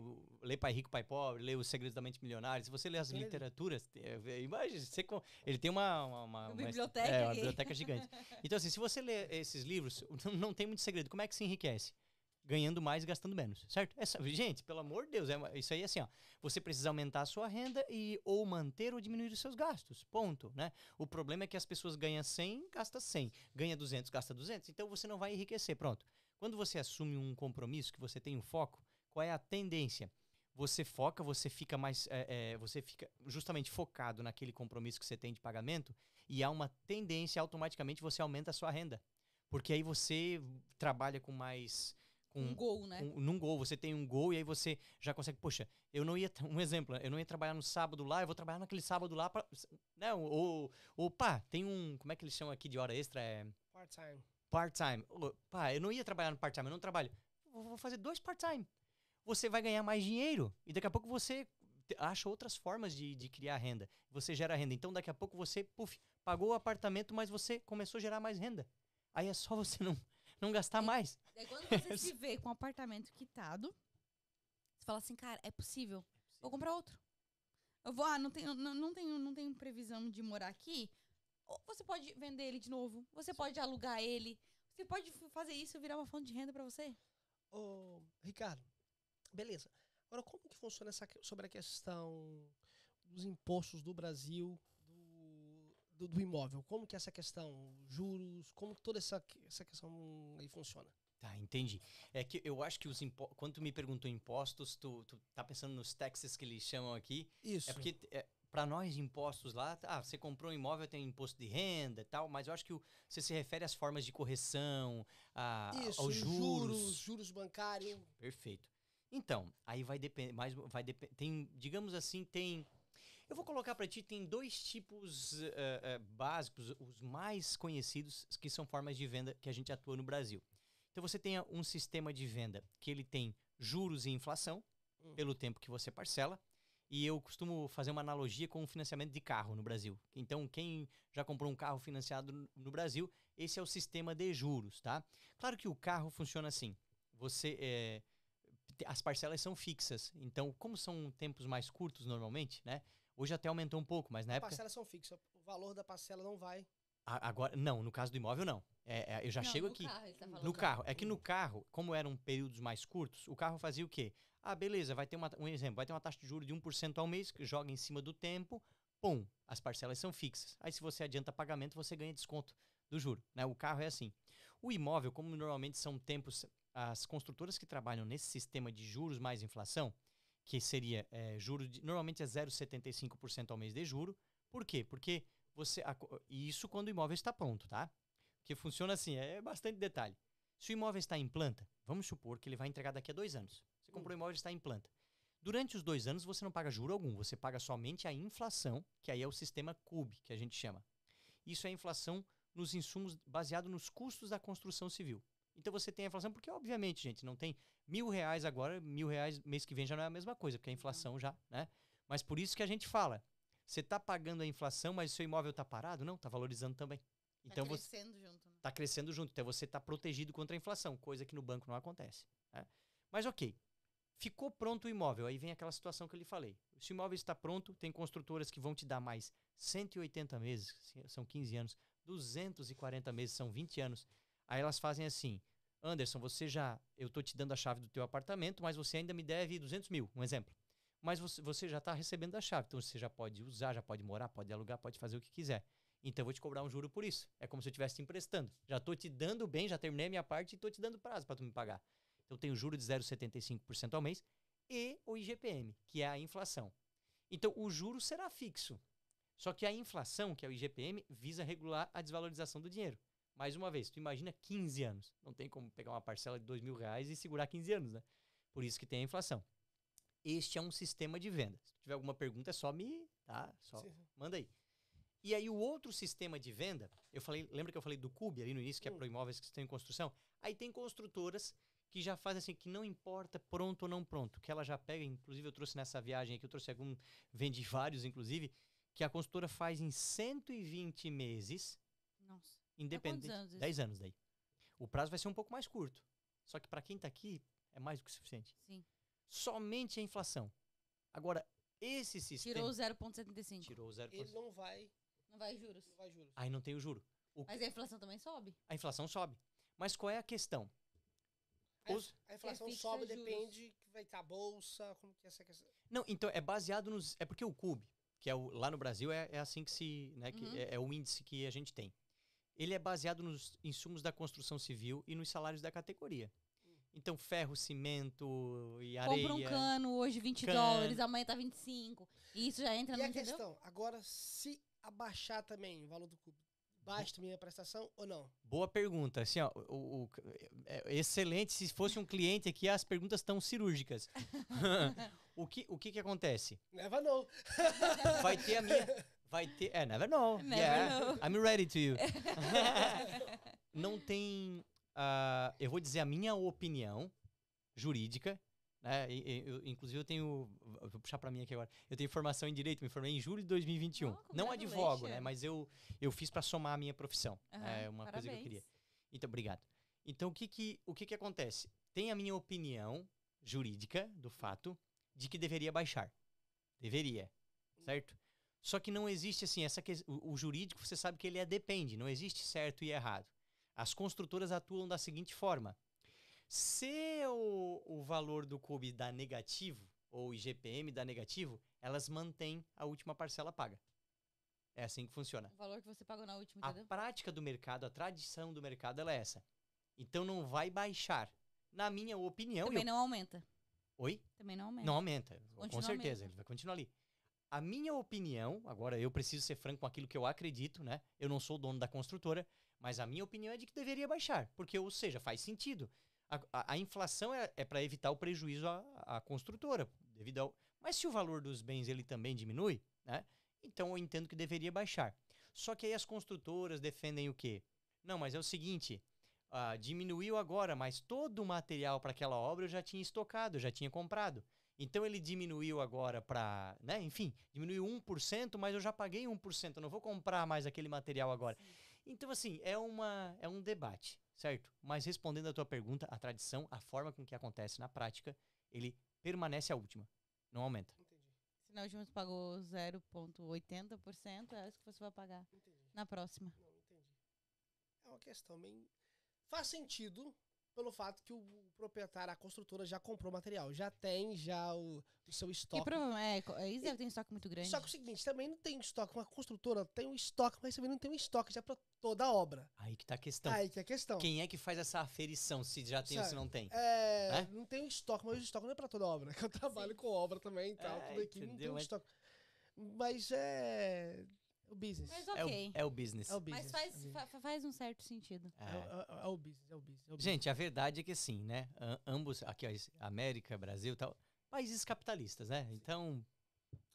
Pai Rico, Pai Pobre, lê Os Segredos da Mente Milionária, se você lê as Tem ali. literaturas, imagina, ele tem uma biblioteca uma aqui. biblioteca gigante. Então, assim, se você lê esses livros, não tem muito segredo. Como é que se enriquece? Ganhando mais e gastando menos, certo? Gente, pelo amor de Deus, isso aí é assim, ó. Você precisa aumentar a sua renda ou manter ou diminuir os seus gastos, ponto, né? O problema é que as pessoas ganham 100, gasta 100. Ganha 200, gasta 200. Então, você não vai enriquecer, pronto. Quando você assume um compromisso, que você tem um foco, qual é a tendência? Você foca, você fica mais, você fica justamente focado naquele compromisso que você tem de pagamento e há uma tendência, automaticamente você aumenta a sua renda. Porque aí você trabalha com mais... Um gol, né? Num gol, você tem um gol e aí você já consegue, poxa, um exemplo, eu não ia trabalhar no sábado lá, eu vou trabalhar naquele sábado lá, né, tem como é que eles chamam aqui de hora extra? Part-time. Part-time. Eu não ia trabalhar no part-time, eu não trabalho. Vou fazer 2 part-time. Você vai ganhar mais dinheiro e daqui a pouco você acha outras formas de criar renda. Você gera renda. Então daqui a pouco você, pagou o apartamento, mas você começou a gerar mais renda. Aí é só você não gastar mais. Daí quando você se vê com um apartamento quitado, você fala assim, cara, é possível. Vou comprar outro. Eu vou, não tenho previsão de morar aqui. Ou você pode vender ele de novo. Você pode alugar ele. Você pode fazer isso e virar uma fonte de renda pra você. Ô, Ricardo, beleza. Agora, como que funciona sobre a questão dos impostos do Brasil, do imóvel? Como que é essa questão, juros, como que toda essa questão aí funciona? Tá, entendi. É que eu acho que quando tu me perguntou impostos, tu tá pensando nos taxes que eles chamam aqui. Isso. É porque, para nós, impostos lá, você comprou um imóvel, tem imposto de renda e tal, mas eu acho que você se refere às formas de correção, aos juros bancários. Perfeito. Então, aí vai depender, tem, digamos assim, eu vou colocar para ti, tem 2 tipos básicos, os mais conhecidos, que são formas de venda que a gente atua no Brasil. Então você tem um sistema de venda que ele tem juros e inflação, pelo tempo que você parcela, e eu costumo fazer uma analogia com o financiamento de carro no Brasil. Então, quem já comprou um carro financiado no Brasil, esse é o sistema de juros, tá? Claro que o carro funciona assim, as parcelas são fixas, então, como são tempos mais curtos normalmente, né? Hoje até aumentou um pouco, mas na época... As parcelas são fixas, o valor da parcela não vai... Agora, não, no caso do imóvel, não. Eu já chego aqui. Carro, ele tá falando. No carro. É que no carro, como eram períodos mais curtos, o carro fazia o quê? Beleza, vai ter um exemplo, vai ter uma taxa de juros de 1% ao mês, que joga em cima do tempo, as parcelas são fixas. Aí se você adianta pagamento, você ganha desconto do juro, né? O carro é assim. O imóvel, como normalmente são tempos, as construtoras que trabalham nesse sistema de juros mais inflação, que seria normalmente é 0,75% ao mês de juro. Por quê? Porque E isso quando o imóvel está pronto, tá? Porque funciona assim, é bastante detalhe. Se o imóvel está em planta, vamos supor que ele vai entregar daqui a 2 anos. Você comprou o imóvel e está em planta. Durante os 2 anos, você não paga juro algum. Você paga somente a inflação, que aí é o sistema CUB, que a gente chama. Isso é a inflação nos insumos baseado nos custos da construção civil. Então você tem a inflação, porque obviamente, gente, não tem R$ 1.000 agora, R$ 1.000 mês que vem já não é a mesma coisa, porque a inflação já, né? Mas por isso que a gente fala, você está pagando a inflação, mas o seu imóvel está parado? Não, está valorizando também. Então Tá crescendo junto. Né? Está crescendo junto, então você está protegido contra a inflação, coisa que no banco não acontece. Né? Mas ok, ficou pronto o imóvel, aí vem aquela situação que eu lhe falei. Se o imóvel está pronto, tem construtoras que vão te dar mais 180 meses, são 15 anos, 240 meses, são 20 anos. Aí elas fazem assim, Anderson, eu estou te dando a chave do teu apartamento, mas você ainda me deve 200 mil, um exemplo. Mas você já está recebendo a chave, então você já pode usar, já pode morar, pode alugar, pode fazer o que quiser. Então eu vou te cobrar um juro por isso. É como se eu estivesse te emprestando. Já estou te dando bem, já terminei a minha parte e estou te dando prazo para tu me pagar. Então tem o juro de 0,75% ao mês e o IGPM, que é a inflação. Então o juro será fixo. Só que a inflação, que é o IGPM, visa regular a desvalorização do dinheiro. Mais uma vez, tu imagina 15 anos. Não tem como pegar uma parcela de R$ 2.000 e segurar 15 anos, né? Por isso que tem a inflação. Este é um sistema de venda. Se tiver alguma pergunta, é só manda aí. E aí o outro sistema de venda, lembra que eu falei do CUB ali no início, que é para imóveis que estão em construção? Aí tem construtoras que já fazem assim, que não importa pronto ou não pronto, que ela já pega, inclusive eu trouxe nessa viagem aqui, eu trouxe vendi vários inclusive, que a construtora faz em 120 meses, Nossa. independente, 10 anos daí. O prazo vai ser um pouco mais curto, só que para quem está aqui é mais do que suficiente. Sim. Somente a inflação. Agora, esse sistema... Tirou 0,75. Tirou 0,75. Ele não vai... Não vai juros. Não vai juros. Aí não tem o juro. Mas a inflação também sobe. A inflação sobe. Mas qual é a questão? A inflação fixa sobe, juros. depende que vai estar a bolsa, como que é essa questão. Não, então é baseado nos... É porque o CUB, que é lá no Brasil é assim que se... Né, que é o índice que a gente tem. Ele é baseado nos insumos da construção civil e nos salários da categoria. Então, ferro, cimento e areia... Compra um cano hoje $20, amanhã tá 25. E isso já entra E no... a entendeu? questão, agora, se abaixar também o valor do cubo, baixa também a prestação ou não? Boa pergunta. Assim, ó, é excelente. Se fosse um cliente aqui, as perguntas estão cirúrgicas. O que acontece? Never know. Vai ter a minha... never know. Never know. I'm ready to you. Não tem... eu vou dizer a minha opinião jurídica, né? Inclusive eu tenho, vou puxar para mim aqui agora, eu tenho formação em Direito, me formei em julho de 2021. Não advogo, né? Mas eu fiz para somar a minha profissão. É uma coisa que eu queria. Então, obrigado. Então, o que acontece? Tem a minha opinião jurídica do fato de que deveria baixar. Deveria, certo? Só que não existe assim, o jurídico, você sabe que ele depende, não existe certo e errado. As construtoras atuam da seguinte forma. Se o valor do CUB dá negativo, ou IGPM dá negativo, elas mantêm a última parcela paga. É assim que funciona. O valor que você pagou na última, entendeu? A prática do mercado, a tradição do mercado, ela é essa. Então não vai baixar. Na minha opinião... Também não aumenta. Oi? Também não aumenta. Não aumenta, Continua com certeza, mesmo. ele vai continuar ali. A minha opinião, agora eu preciso ser franco com aquilo que eu acredito, né? Eu não sou o dono da construtora, mas a minha opinião é de que deveria baixar, porque, ou seja, faz sentido. A inflação é para evitar o prejuízo à construtora, mas se o valor dos bens ele também diminui, né? Então eu entendo que deveria baixar. Só que aí as construtoras defendem o quê? Não, mas é o seguinte, diminuiu agora, mas todo o material para aquela obra eu já tinha estocado, eu já tinha comprado. Então ele diminuiu agora para, né? Enfim, diminuiu 1%, mas eu já paguei 1%, eu não vou comprar mais aquele material agora. Sim. Então, assim, é um debate, certo? Mas respondendo a tua pergunta, a tradição, a forma com que acontece na prática, ele permanece a última, não aumenta. Entendi. Se na última você pagou 0,80%, é isso que você vai pagar. Entendi. Na próxima. Não, entendi. É uma questão bem... Faz sentido pelo fato que o proprietário, a construtora, já comprou material. Já tem o seu estoque. E provavelmente, eles devem ter um estoque muito grande. Só que é o seguinte, também não tem estoque. Uma construtora tem um estoque, mas também não tem um estoque já para toda a obra. Aí que tá a questão. Aí que é a questão. Quem é que faz essa aferição, se já tem ou se não tem? Não tem um estoque, mas o estoque não é para toda a obra. Que eu trabalho com obra também e tal. Tudo aqui entendeu? Não tem um estoque. Mas O business. Mas É ok. é o business. É o business. Mas faz um certo sentido. É o business, é o business. É o business. Gente, a verdade é que assim, né? Ambos, aqui, ó, América, Brasil e tal, países capitalistas, né? Então,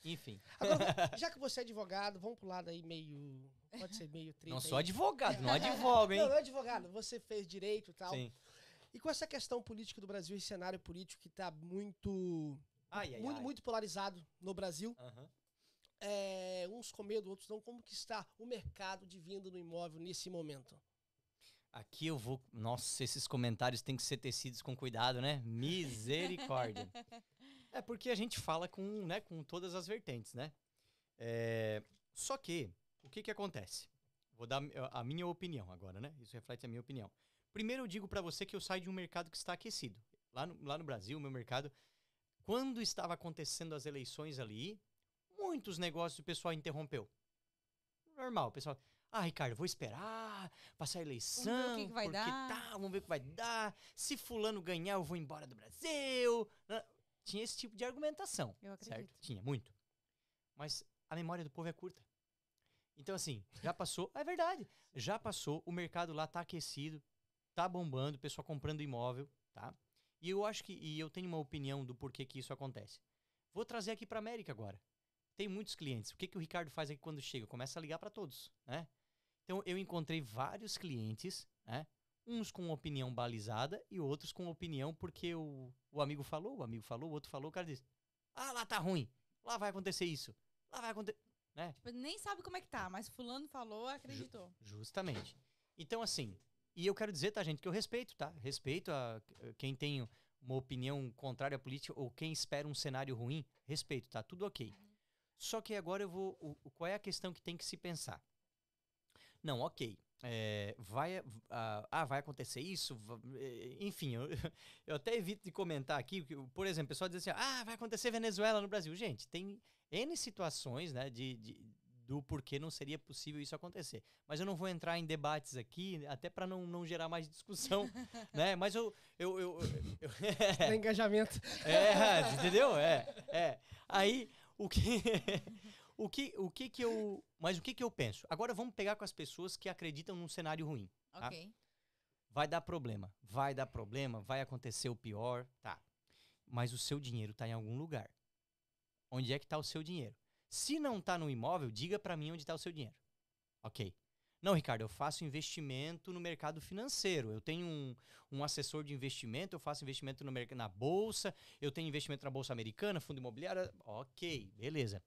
enfim. Agora, já que você é advogado, vamos pro lado aí meio... Pode ser meio treta Não sou aí. advogado, não advogo, hein? Não, não é advogado. Você fez direito e tal. Sim. E com essa questão política do Brasil, esse cenário político que tá muito, Ai, ai, muito, ai. muito polarizado no Brasil, Aham. uns com medo, outros não. Como que está o mercado de venda no imóvel nesse momento? Aqui eu vou. Nossa, esses comentários têm que ser tecidos com cuidado, né? Misericórdia. É porque a gente fala com, né, com todas as vertentes, né? Só que, o que que acontece? Vou dar a minha opinião agora, né? Isso reflete a minha opinião. Primeiro eu digo pra você que eu saio de um mercado que está aquecido. Lá no Brasil, o meu mercado, quando estava acontecendo as eleições ali, muitos negócios o pessoal interrompeu. Normal, o pessoal... Ah, Ricardo, vou esperar passar a eleição. Vamos ver o que vai porque dar. tá, vamos ver o que vai dar. Se fulano ganhar, eu vou embora do Brasil. Tinha esse tipo de argumentação, Eu acredito. certo? Tinha, muito. Mas a memória do povo é curta. Então, assim, já passou... É verdade. Já passou, o mercado lá tá aquecido, tá bombando, o pessoal comprando imóvel, tá? E eu acho que... E eu tenho uma opinião do porquê que isso acontece. Vou trazer aqui pra América agora. Tem muitos clientes. O que que o Ricardo faz aqui quando chega? Começa a ligar pra todos, né? Então, eu encontrei vários clientes, né? Uns com opinião balizada e outros com opinião porque o amigo falou, o outro falou, o cara disse, ah, lá tá ruim, lá vai acontecer isso, lá vai acontecer, né? Tipo, nem sabe como é que tá, mas fulano falou, acreditou. Justamente. Então, assim, e eu quero dizer, tá, gente, que eu respeito, tá? Respeito a quem tem uma opinião contrária à política ou quem espera um cenário ruim, respeito, tá? Tudo ok. Só que agora eu vou... qual é a questão que tem que se pensar? Não, ok. Vai acontecer isso? Enfim, eu até evito de comentar aqui, porque, por exemplo, o pessoal diz assim, vai acontecer Venezuela no Brasil. Gente, tem N situações, né, do porquê não seria possível isso acontecer. Mas eu não vou entrar em debates aqui, até para não gerar mais discussão, né? Mas eu Dá engajamento. entendeu? Aí, Mas o que que eu penso? Agora vamos pegar com as pessoas que acreditam num cenário ruim. Tá? Ok. Vai dar problema, vai acontecer o pior, tá. Mas o seu dinheiro tá em algum lugar. Onde é que tá o seu dinheiro? Se não tá no imóvel, diga pra mim onde tá o seu dinheiro. Ok. Não, Ricardo, eu faço investimento no mercado financeiro. Eu tenho um assessor de investimento, eu faço investimento na bolsa, eu tenho investimento na bolsa americana, fundo imobiliário. Ok, beleza.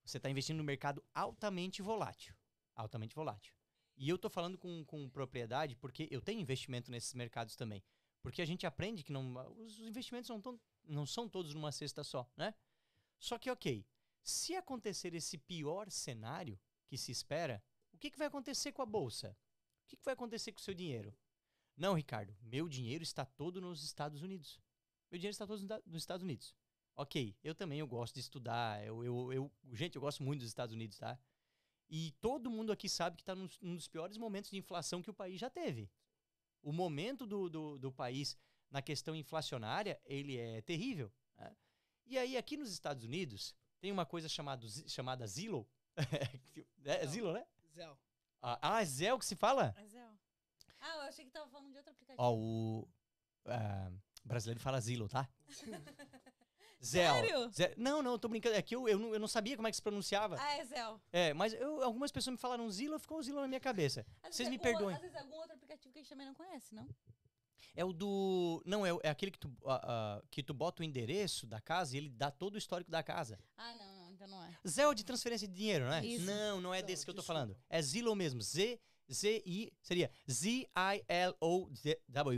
Você está investindo no mercado altamente volátil. Altamente volátil. E eu tô falando com propriedade porque eu tenho investimento nesses mercados também. Porque a gente aprende que os investimentos não são todos numa cesta só, né? Só que, ok, se acontecer esse pior cenário que se espera, o que vai acontecer com a bolsa? O que vai acontecer com o seu dinheiro? Não, Ricardo, meu dinheiro está todo nos Estados Unidos. Meu dinheiro está todo nos Estados Unidos. Ok, eu gosto de estudar, gente, eu gosto muito dos Estados Unidos, tá? E todo mundo aqui sabe que está num dos piores momentos de inflação que o país já teve. O momento do país na questão inflacionária, ele é terrível. Né? E aí, aqui nos Estados Unidos, tem uma coisa chamada Zillow. É Zillow, né? Zéu. É Zell que se fala? É Zé. Eu achei que tava falando de outro aplicativo. Ó, o brasileiro fala Zillow, tá? Zell. Sério? Não, tô brincando. É que eu não sabia como é que se pronunciava. É Zé. Mas algumas pessoas me falaram Zillow, ficou Zillow na minha cabeça. Vocês me perdoem. Às vezes algum outro aplicativo que a gente também não conhece, não? É o do... Não, é aquele que tu bota o endereço da casa e ele dá todo o histórico da casa. Não, então não é. Zell de transferência de dinheiro, né? Isso. Não é Não, desse que eu tô desculpa. falando. É Zillow mesmo. Z-I... Seria Z-I-L-O-W.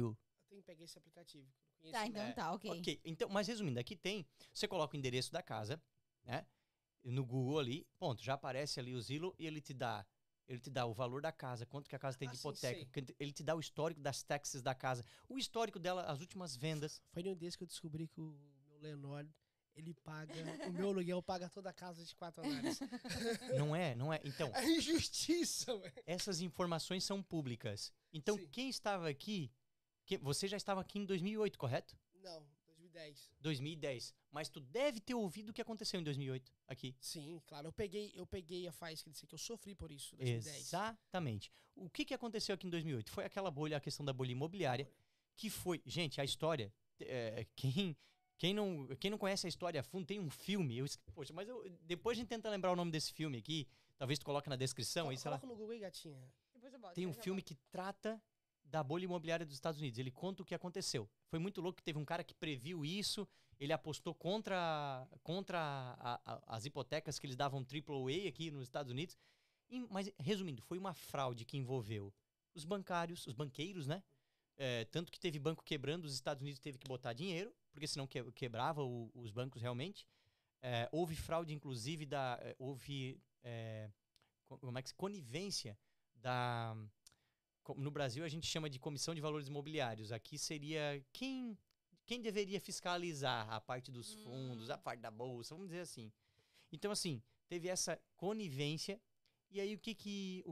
Eu tenho que pegar esse aplicativo. Que eu não Tá, conheço, então tá, ok. Ok, então, mas resumindo, aqui tem... Você coloca o endereço da casa, né? No Google ali, ponto. Já aparece ali o Zillow e ele te dá o valor da casa, quanto que a casa tem de sim, hipoteca. sei. Ele te dá o histórico das taxas da casa, o histórico dela, as últimas vendas. Foi nenhum desses que eu descobri que o meu Leonardo, ele paga... o meu aluguel paga toda a casa de 4 andares. Não é? Então, É injustiça, velho. essas informações são públicas. Então, Sim. quem estava aqui... Você já estava aqui em 2008, correto? Não, 2010. 2010. Mas tu deve ter ouvido o que aconteceu em 2008 aqui. Sim, claro. Eu peguei a faísca de dizer que eu sofri por isso, 2010. Exatamente. O que aconteceu aqui em 2008? Foi aquela bolha, a questão da bolha imobiliária, que foi... Gente, a história... Quem não conhece a história a fundo, tem um filme. Poxa, mas depois a gente tenta lembrar o nome desse filme aqui. Talvez tu coloque na descrição. Aí, sei lá. Coloca no Google aí, gatinha. Depois eu boto, Tem um eu já filme boto. que trata da bolha imobiliária dos Estados Unidos. Ele conta o que aconteceu. Foi muito louco que teve um cara que previu isso. Ele apostou contra as hipotecas que eles davam AAA aqui nos Estados Unidos. Mas, resumindo, foi uma fraude que envolveu os banqueiros, né? Tanto que teve banco quebrando, os Estados Unidos teve que botar dinheiro, porque senão quebrava os bancos realmente. Houve fraude, inclusive, houve conivência da... No Brasil a gente chama de Comissão de Valores Imobiliários. Aqui seria quem deveria fiscalizar a parte dos fundos, a parte da bolsa, vamos dizer assim. Então, assim, teve essa conivência. E aí, o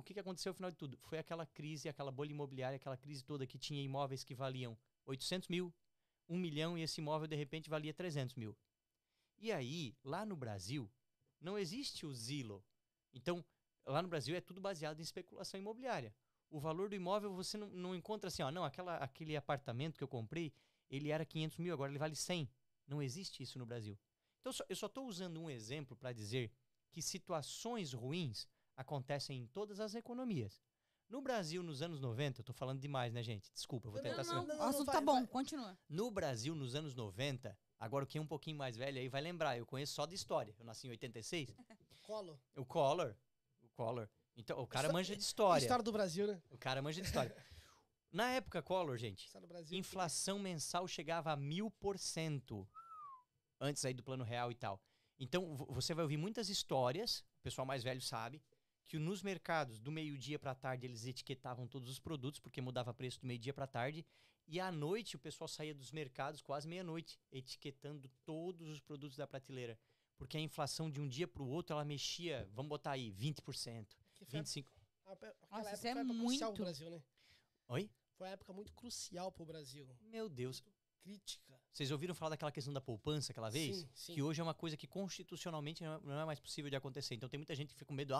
que aconteceu no final de tudo? Foi aquela crise, aquela bolha imobiliária, aquela crise toda que tinha imóveis que valiam 800 mil, 1 milhão, e esse imóvel, de repente, valia 300 mil. E aí, lá no Brasil, não existe o Zillow. Então, lá no Brasil é tudo baseado em especulação imobiliária. O valor do imóvel você não encontra assim, ó, não, aquele apartamento que eu comprei, ele era 500 mil, agora ele vale 100. Não existe isso no Brasil. Então, eu só estou usando um exemplo para dizer que situações ruins acontecem em todas as economias. No Brasil, nos anos 90, eu tô falando demais, né, gente? Desculpa, eu vou tentar... Não, não, o assunto vai, tá bom, vai. continua. No Brasil, nos anos 90, agora quem é um pouquinho mais velho aí vai lembrar, eu conheço só de história. Eu nasci em 86. Collor. O Collor. Então, o cara manja de História história. do Brasil, né? O cara manja de história. Na época Collor, gente, História do Brasil. inflação mensal chegava a 1000%. Antes aí do Plano Real e tal. Então, você vai ouvir muitas histórias, o pessoal mais velho sabe, que nos mercados, do meio-dia para tarde, eles etiquetavam todos os produtos, porque mudava preço do meio-dia para tarde. E à noite, o pessoal saía dos mercados, quase meia-noite, etiquetando todos os produtos da prateleira. Porque a inflação de um dia para o outro, ela mexia, vamos botar aí, 20%, Que foi 25%. Nossa, isso foi é uma época crucial muito. pro Brasil, né? Oi? Foi uma época muito crucial pro Brasil. Meu Deus. Crítica. Vocês ouviram falar daquela questão da poupança aquela vez? Sim, sim. Que hoje é uma coisa que constitucionalmente não é mais possível de acontecer. Então tem muita gente que fica com medo,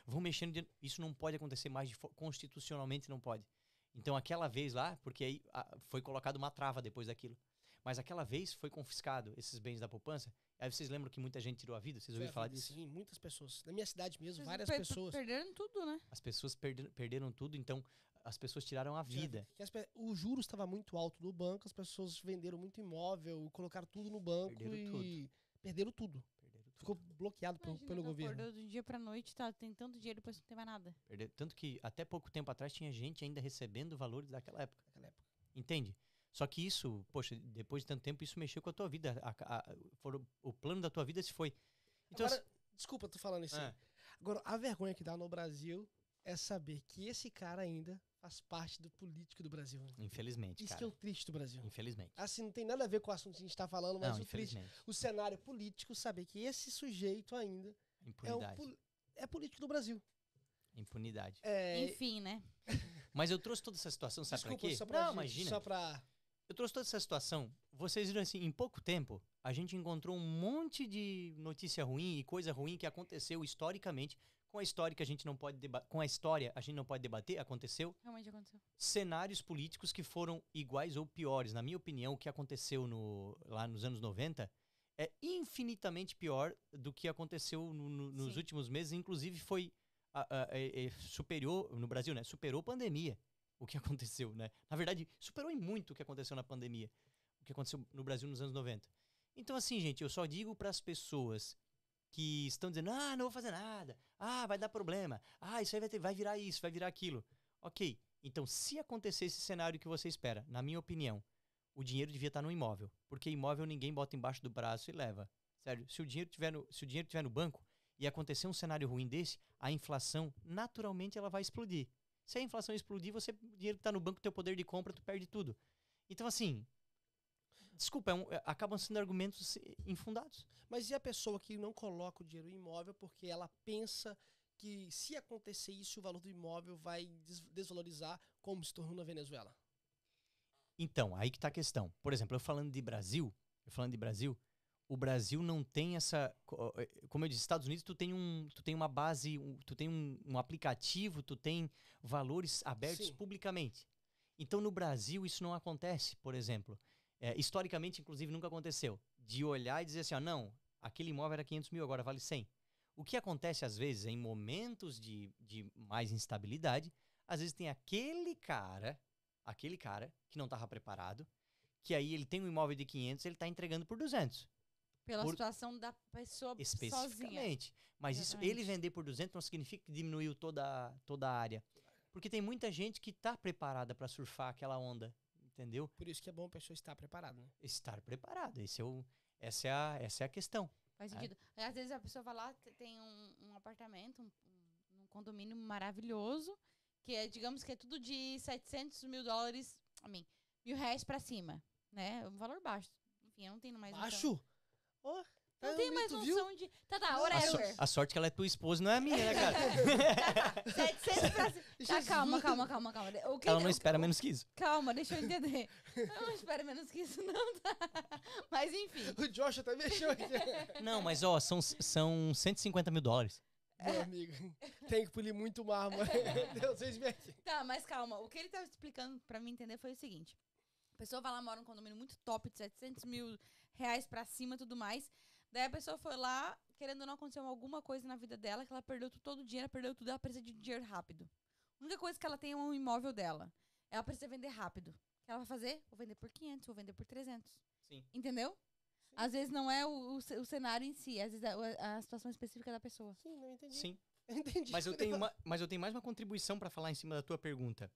vão mexendo. Isso não pode acontecer mais, constitucionalmente não pode. Então aquela vez lá, porque aí foi colocada uma trava depois daquilo. Mas aquela vez foi confiscado esses bens da poupança. Aí vocês lembram que muita gente tirou a vida? Vocês ouviram falar disso? Sim, muitas pessoas. Na minha cidade mesmo, Vocês várias pessoas. Perderam tudo, né? As pessoas perderam tudo, então as pessoas tiraram a vida. O juros estava muito alto no banco, as pessoas venderam muito imóvel, colocaram tudo no banco perderam tudo. Ficou bloqueado Imagina, pelo tu governo. acordou do dia pra noite, tem tanto dinheiro, depois não tem mais nada. Tanto que até pouco tempo atrás tinha gente ainda recebendo valores daquela época. Naquela época. Entende? Só que isso, poxa, depois de tanto tempo, isso mexeu com a tua vida. O plano da tua vida se foi. Então, Agora, desculpa tu falando isso aí. Ah. Agora, a vergonha que dá no Brasil é saber que esse cara ainda faz parte do político do Brasil. Né? infelizmente, Isso cara. que é o triste do Brasil. Infelizmente. Assim, não tem nada a ver com o assunto que a gente tá falando, mas Não, o triste, infelizmente. o cenário político, saber que esse sujeito ainda Impunidade. é político do Brasil. Impunidade. Enfim, né? Mas eu trouxe toda essa situação, sabe Desculpa, pra quê? só pra Não, imagina. Só pra... Eu trouxe toda essa situação. Vocês viram assim, em pouco tempo, a gente encontrou um monte de notícia ruim e coisa ruim que aconteceu historicamente. Com a história que a gente não pode com a história a gente não pode debater, aconteceu. Realmente aconteceu. Cenários políticos que foram iguais ou piores. Na minha opinião, o que aconteceu lá nos anos 90 é infinitamente pior do que aconteceu nos Sim. últimos meses. Inclusive foi superior, no Brasil, né? Superou a pandemia. O que aconteceu, né? Na verdade, superou em muito o que aconteceu na pandemia. O que aconteceu no Brasil nos anos 90. Então, assim, gente, eu só digo para as pessoas que estão dizendo, não vou fazer nada. Vai dar problema. Isso aí vai virar isso, vai virar aquilo. Ok, então se acontecer esse cenário que você espera, na minha opinião, o dinheiro devia estar no imóvel. Porque imóvel ninguém bota embaixo do braço e leva. Sério, se o dinheiro tiver no banco e acontecer um cenário ruim desse, a inflação, naturalmente, ela vai explodir. Se a inflação explodir, o dinheiro que está no banco, teu poder de compra, tu perde tudo. Então, assim, desculpa, acabam sendo argumentos infundados. Mas e a pessoa que não coloca o dinheiro em imóvel porque ela pensa que se acontecer isso, o valor do imóvel vai desvalorizar, como se tornou na Venezuela? Então, aí que tá a questão. Por exemplo, eu falando de Brasil, falando de Brasil, o Brasil não tem essa... Como eu disse, Estados Unidos, tu tem uma base, tu tem um aplicativo, tu tem valores abertos Sim. publicamente. Então, no Brasil, isso não acontece, por exemplo. Historicamente, inclusive, nunca aconteceu. De olhar e dizer assim, não, aquele imóvel era 500 mil, agora vale 100. O que acontece, às vezes, em momentos de mais instabilidade, às vezes tem aquele cara que não estava preparado, que aí ele tem um imóvel de 500, ele está entregando por 200. Pela situação da pessoa sozinha. Especificamente. Mas isso, ele vender por 200 não significa que diminuiu toda a área. Porque tem muita gente que está preparada para surfar aquela onda, entendeu? Por isso que é bom a pessoa estar preparada, né? Estar preparada, essa é a questão. Faz sentido. Às vezes a pessoa vai lá, tem um apartamento, um condomínio maravilhoso, que é, digamos que é tudo de 700 mil dólares, R$1.000 pra cima, né? É um valor baixo. Enfim, eu não tenho mais noção. Baixo? Oh, Não tenho mais tu viu? noção de... Tá, whatever. A sorte que ela é tua esposa, não é a minha, né, cara? Tá, 700 pra cima. Tá, calma. Ela não espera menos que isso. Calma, deixa eu entender. Não espera menos que isso, não, tá? Mas enfim. O Josh até mexeu aqui. Não, mas ó, são 150 mil dólares. Meu amigo, tem que polir muito mármore. Deus, vocês me aqui. Tá, mas calma. O que ele tava explicando pra mim entender foi o seguinte. A pessoa vai lá, mora num condomínio muito top, de 700 mil reais pra cima e tudo mais. Daí a pessoa foi lá, querendo ou não, aconteceu alguma coisa na vida dela, que ela perdeu todo o dinheiro, perdeu tudo, ela precisa de dinheiro rápido. A única coisa que ela tem é um imóvel dela. Ela precisa vender rápido. O que ela vai fazer? Vou vender por 500, vou vender por 300. Sim. Entendeu? Sim. Às vezes não é o cenário em si, às vezes é a situação específica da pessoa. Sim, não entendi. Sim. Eu entendi. Mas eu tenho mais uma contribuição pra falar em cima da tua pergunta.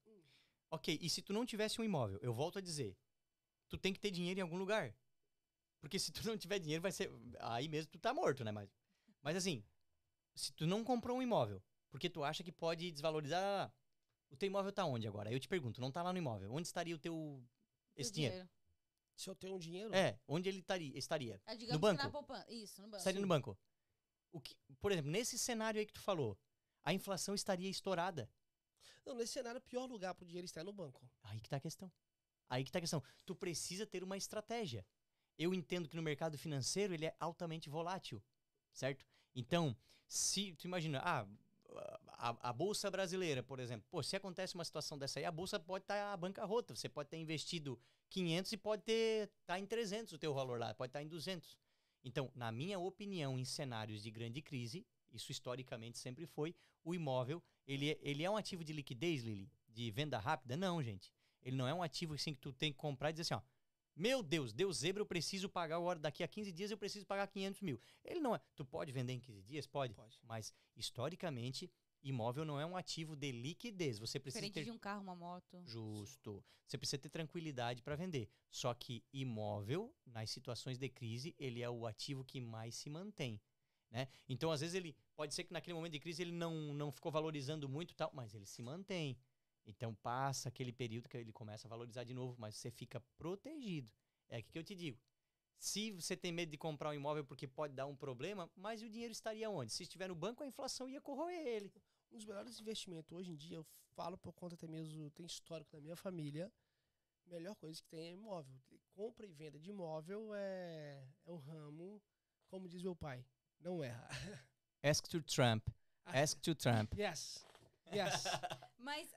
Ok, e se tu não tivesse um imóvel, eu volto a dizer, tu tem que ter dinheiro em algum lugar. Porque se tu não tiver dinheiro, vai ser... Aí mesmo tu tá morto, né? Mas assim, se tu não comprou um imóvel, porque tu acha que pode desvalorizar... O teu imóvel tá onde agora? Aí eu te pergunto, não tá lá no imóvel. Onde estaria esse dinheiro? Se eu tenho um dinheiro? Onde ele estaria? Digamos no banco? Que na poupança. Isso, no banco. Estaria no banco. Por exemplo, nesse cenário aí que tu falou, a inflação estaria estourada. Não, nesse cenário, o pior lugar pro dinheiro estar é no banco. Aí que tá a questão. Tu precisa ter uma estratégia. Eu entendo que no mercado financeiro ele é altamente volátil, certo? Então, se tu imagina, a Bolsa Brasileira, por exemplo, se acontece uma situação dessa aí, a Bolsa pode estar à bancarrota, você pode ter investido 500 e pode estar em 300 o teu valor lá, pode estar em 200. Então, na minha opinião, em cenários de grande crise, isso historicamente sempre foi, o imóvel, ele é um ativo de liquidez, Lili? De venda rápida? Não, gente. Ele não é um ativo assim que tu tem que comprar e dizer assim, meu Deus, deu zebra, eu preciso pagar agora, daqui a 15 dias eu preciso pagar 500 mil. Ele não é... Tu pode vender em 15 dias? Pode. Mas, historicamente, imóvel não é um ativo de liquidez. Você precisa Diferente de um carro, uma moto. Justo. Você precisa ter tranquilidade para vender. Só que imóvel, nas situações de crise, ele é o ativo que mais se mantém. Né? Então, às vezes, ele pode ser que naquele momento de crise ele não ficou valorizando muito, tal, mas ele se mantém. Então, passa aquele período que ele começa a valorizar de novo, mas você fica protegido. É aqui que eu te digo. Se você tem medo de comprar um imóvel porque pode dar um problema, mas o dinheiro estaria onde? Se estiver no banco, a inflação ia corroer ele. Um dos melhores investimentos hoje em dia, eu falo por conta até mesmo, tem histórico da minha família, a melhor coisa que tem é imóvel. Compra e venda de imóvel é um ramo, como diz meu pai, não erra. Ask to Trump. Ask to Trump. Yes. Mas,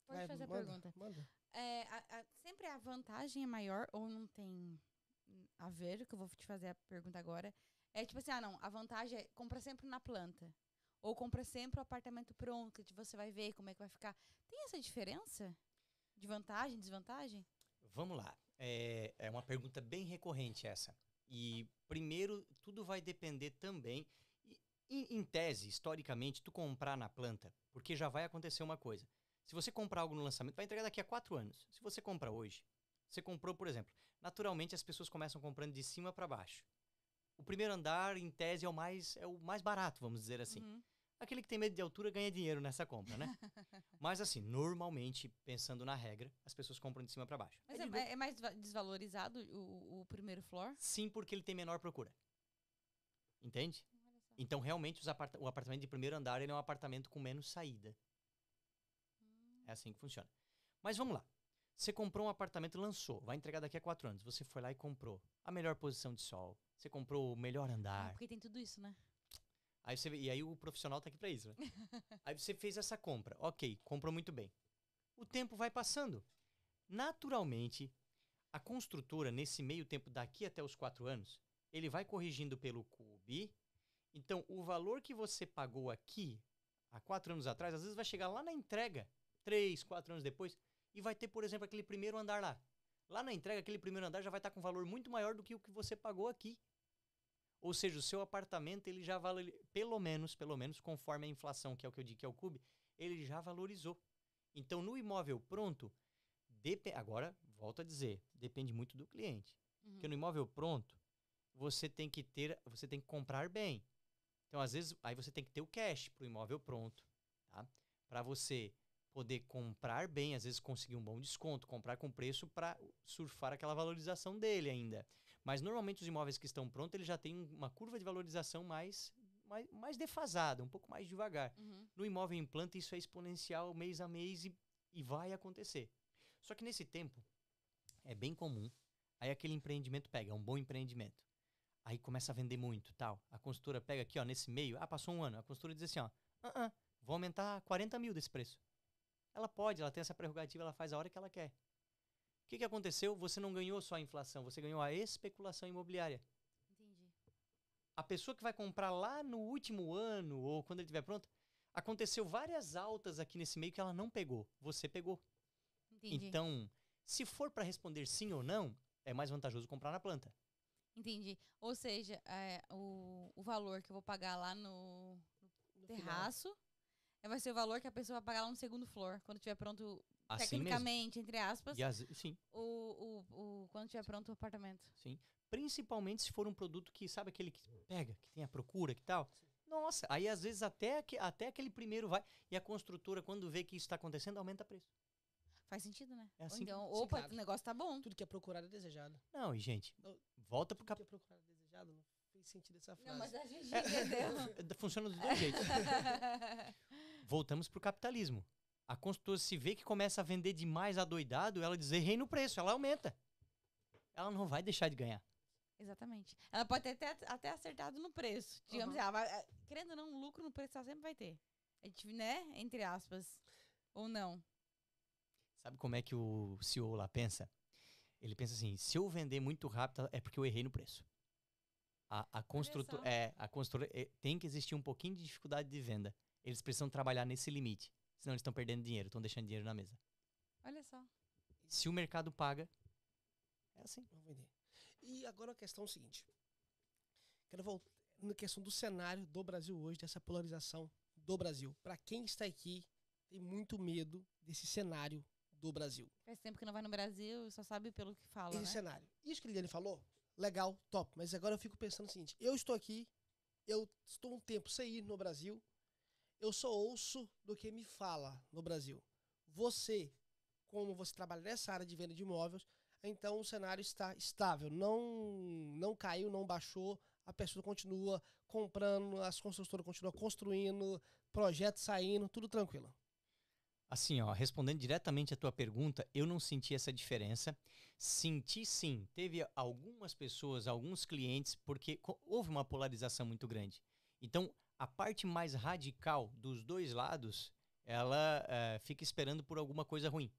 pode fazer a pergunta. Manda. Sempre a vantagem é maior ou não tem a ver, que eu vou te fazer a pergunta agora. É tipo assim, a vantagem é compra sempre na planta. Ou compra sempre o apartamento pronto, que você vai ver como é que vai ficar. Tem essa diferença de vantagem, desvantagem? Vamos lá. É uma pergunta bem recorrente essa. E, primeiro, tudo vai depender também... Em tese, historicamente, tu comprar na planta, porque já vai acontecer uma coisa. Se você comprar algo no lançamento, vai entregar daqui a 4 anos. Se você compra hoje, você comprou, por exemplo, naturalmente as pessoas começam comprando de cima para baixo. O primeiro andar, em tese, é o mais barato, vamos dizer assim. Uhum. Aquele que tem medo de altura ganha dinheiro nessa compra, né? Mas assim, normalmente, pensando na regra, as pessoas compram de cima para baixo. Mas é mais desvalorizado o primeiro floor? Sim, porque ele tem menor procura. Entende? Então, realmente, o apartamento de primeiro andar ele é um apartamento com menos saída. É assim que funciona. Mas vamos lá. Você comprou um apartamento, lançou, vai entregar daqui a 4 anos. Você foi lá e comprou a melhor posição de sol. Você comprou o melhor andar. Porque tem tudo isso, né? E aí o profissional tá aqui pra isso, né? Aí você fez essa compra. Ok, comprou muito bem. O tempo vai passando. Naturalmente, a construtora, nesse meio tempo, daqui até os 4 anos, ele vai corrigindo pelo CUB. Então, o valor que você pagou aqui, há 4 anos atrás, às vezes vai chegar lá na entrega, 3, 4 anos depois, e vai ter, por exemplo, aquele primeiro andar lá. Lá na entrega, aquele primeiro andar já vai estar com um valor muito maior do que o que você pagou aqui. Ou seja, o seu apartamento, ele já valorizou, pelo menos, conforme a inflação, que é o que eu digo que é o CUB, ele já valorizou. Então, no imóvel pronto, agora, volto a dizer, depende muito do cliente. Porque no imóvel pronto, você tem que comprar bem. Então, às vezes, aí você tem que ter o cash para o imóvel pronto, tá? Para você poder comprar bem, às vezes conseguir um bom desconto, comprar com preço para surfar aquela valorização dele ainda. Mas, normalmente, os imóveis que estão prontos, eles já têm uma curva de valorização mais defasada, um pouco mais devagar. No imóvel em planta, isso é exponencial mês a mês e vai acontecer. Só que nesse tempo, é bem comum, aí aquele empreendimento pega, é um bom empreendimento. Aí começa a vender muito, tal. A construtora pega aqui, ó, nesse meio, passou um ano, a construtora diz assim, ó, vou aumentar 40 mil desse preço. Ela pode, ela tem essa prerrogativa, ela faz a hora que ela quer. O que aconteceu? Você não ganhou só a inflação, você ganhou a especulação imobiliária. Entendi. A pessoa que vai comprar lá no último ano, ou quando ele estiver pronto, aconteceu várias altas aqui nesse meio que ela não pegou. Você pegou. Entendi. Então, se for para responder sim ou não, é mais vantajoso comprar na planta. Entendi. Ou seja, o valor que eu vou pagar lá no terraço vai ser o valor que a pessoa vai pagar lá no segundo floor, quando estiver pronto, assim tecnicamente, mesmo. Entre aspas, Sim. quando estiver pronto o apartamento. Sim. Principalmente se for um produto que, sabe, aquele que pega, que tem a procura, que tal. Sim. Nossa, aí às vezes até aquele primeiro vai, e a construtora, quando vê que isso está acontecendo, aumenta o preço. Faz sentido, né? É assim então, sim, claro. O negócio tá bom. Tudo que é procurado é desejado. Não, e gente, volta pro Tudo que é procurado é desejado, não fez sentido essa frase. Não, mas a gente entendeu. Funciona dos dois jeitos. Voltamos pro capitalismo. A construtora se vê que começa a vender demais adoidado, ela diz, errei no preço, ela aumenta. Ela não vai deixar de ganhar. Exatamente. Ela pode ter até acertado no preço. Digamos assim, ela vai, querendo ou não, lucro no preço ela sempre vai ter. A gente, né? Entre aspas. Ou não. Sabe como é que o CEO lá pensa? Ele pensa assim, se eu vender muito rápido, é porque eu errei no preço. A construtora tem que existir um pouquinho de dificuldade de venda. Eles precisam trabalhar nesse limite. Senão eles estão perdendo dinheiro, estão deixando dinheiro na mesa. Olha só. Se o mercado paga, é assim. Vamos vender. E agora a questão é o seguinte. Quero voltar na questão do cenário do Brasil hoje, dessa polarização do Brasil. Para quem está aqui, tem muito medo desse cenário do Brasil. Faz tempo que não vai no Brasil, só sabe pelo que fala, Esse né? cenário. Isso que ele falou, legal, top. Mas agora eu fico pensando o seguinte. Eu estou aqui, eu estou um tempo sem ir no Brasil, eu só ouço do que me fala no Brasil. Você, como você trabalha nessa área de venda de imóveis, então o cenário está estável. Não caiu, não baixou, a pessoa continua comprando, as construtoras continuam construindo, projetos saindo, tudo tranquilo. Assim, ó, respondendo diretamente a tua pergunta, eu não senti essa diferença. Senti sim, teve algumas pessoas, alguns clientes, porque houve uma polarização muito grande. Então, a parte mais radical dos dois lados, ela fica esperando por alguma coisa ruim.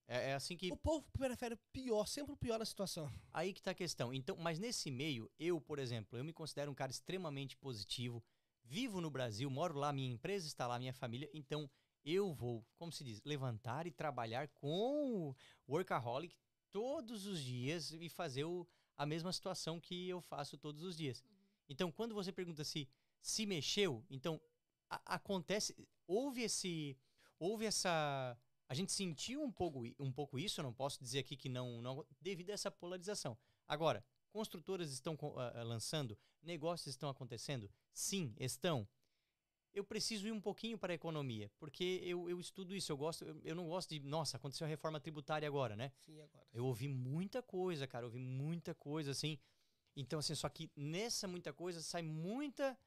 É assim que... O povo prefere o pior, sempre o pior na situação. Aí que tá a questão. Então, mas nesse meio, eu, por exemplo, eu me considero um cara extremamente positivo, vivo no Brasil, moro lá, minha empresa está lá, minha família, então eu vou, como se diz, levantar e trabalhar com o workaholic todos os dias e fazer a mesma situação que eu faço todos os dias. Então, quando você pergunta se mexeu, então acontece, houve essa... A gente sentiu um pouco isso, eu não posso dizer aqui que não devido a essa polarização. Agora, construtoras estão lançando, negócios estão acontecendo? Sim, estão. Eu preciso ir um pouquinho para a economia, porque eu estudo isso, eu não gosto de, nossa, aconteceu a reforma tributária agora, né? Sim, agora. Eu ouvi muita coisa, cara, assim. Então, assim, só que nessa muita coisa sai muita...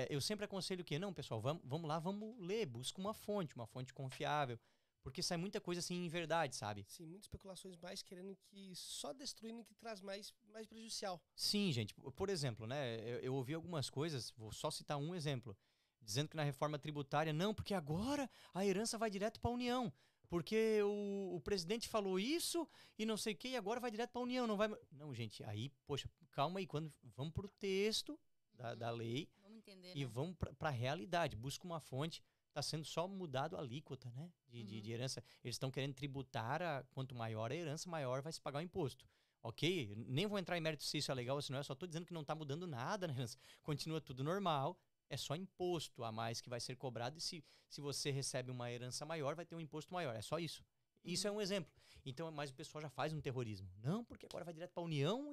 eu sempre aconselho que, não, pessoal, vamos lá, vamos ler, busca uma fonte confiável. Porque sai muita coisa assim em verdade, sabe? Sim, muitas especulações mais querendo que só destruindo que traz mais prejudicial. Sim, gente. Por exemplo, né? Eu ouvi algumas coisas, vou só citar um exemplo, dizendo que na reforma tributária, não, porque agora a herança vai direto para a União. Porque o presidente falou isso e não sei o que, e agora vai direto para a União, não vai. Não, gente, aí, poxa, calma aí, vamos pro texto da lei Vamos entender, e né? vamos para a realidade. Busca uma fonte. Está sendo só mudado a alíquota, né? De herança. Eles estão querendo tributar, quanto maior a herança, maior vai se pagar o imposto. Ok? Nem vou entrar em mérito se isso é legal ou se não é, só estou dizendo que não está mudando nada na herança. Continua tudo normal, é só imposto a mais que vai ser cobrado e se você recebe uma herança maior, vai ter um imposto maior. É só isso. Isso é um exemplo. Então, mas o pessoal já faz um terrorismo. Não, porque agora vai direto para a União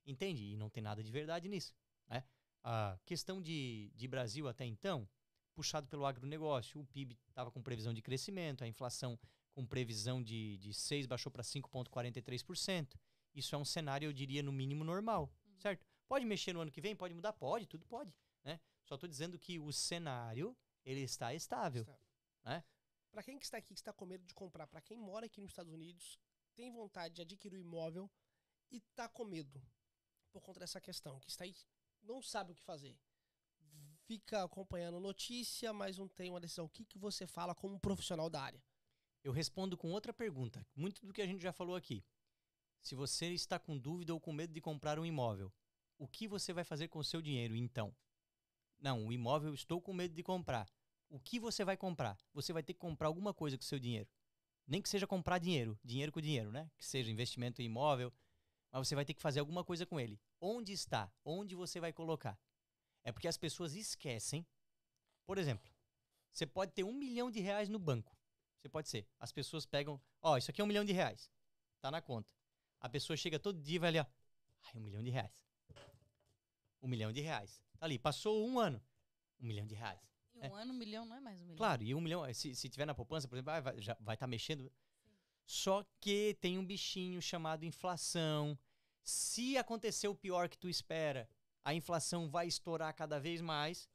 Entende? E não tem nada de verdade nisso, né? A questão de Brasil até então, puxado pelo agronegócio. O PIB estava com previsão de crescimento, a inflação com previsão de 6 baixou para 5,43%. Isso é um cenário, eu diria, no mínimo normal, certo? Pode mexer no ano que vem? Pode mudar? Pode, tudo pode, né? Só estou dizendo que o cenário, ele está estável, né? Para quem que está aqui, que está com medo de comprar, para quem mora aqui nos Estados Unidos, tem vontade de adquirir um imóvel e está com medo por conta dessa questão, que está aí, não sabe o que fazer. Fica acompanhando notícia, mas não tem uma decisão. O que você fala como um profissional da área? Eu respondo com outra pergunta, muito do que a gente já falou aqui. Se você está com dúvida ou com medo de comprar um imóvel, o que você vai fazer com o seu dinheiro, então? Não, o imóvel eu estou com medo de comprar. O que você vai comprar? Você vai ter que comprar alguma coisa com o seu dinheiro. Nem que seja comprar dinheiro com dinheiro, né? Que seja investimento em imóvel, mas você vai ter que fazer alguma coisa com ele. Onde está? Onde você vai colocar? É porque as pessoas esquecem. Por exemplo, você pode ter R$1 milhão no banco. Você pode ser. As pessoas pegam, isso aqui é R$1 milhão. Tá na conta. A pessoa chega todo dia e vai ali, R$1 milhão. R$1 milhão. Tá ali, passou um ano. R$1 milhão. E um ano, 1 milhão não é mais 1 milhão. Claro, e 1 milhão, se tiver na poupança, por exemplo, já vai estar mexendo. Sim. Só que tem um bichinho chamado inflação. Se acontecer o pior que tu espera, a inflação vai estourar cada vez mais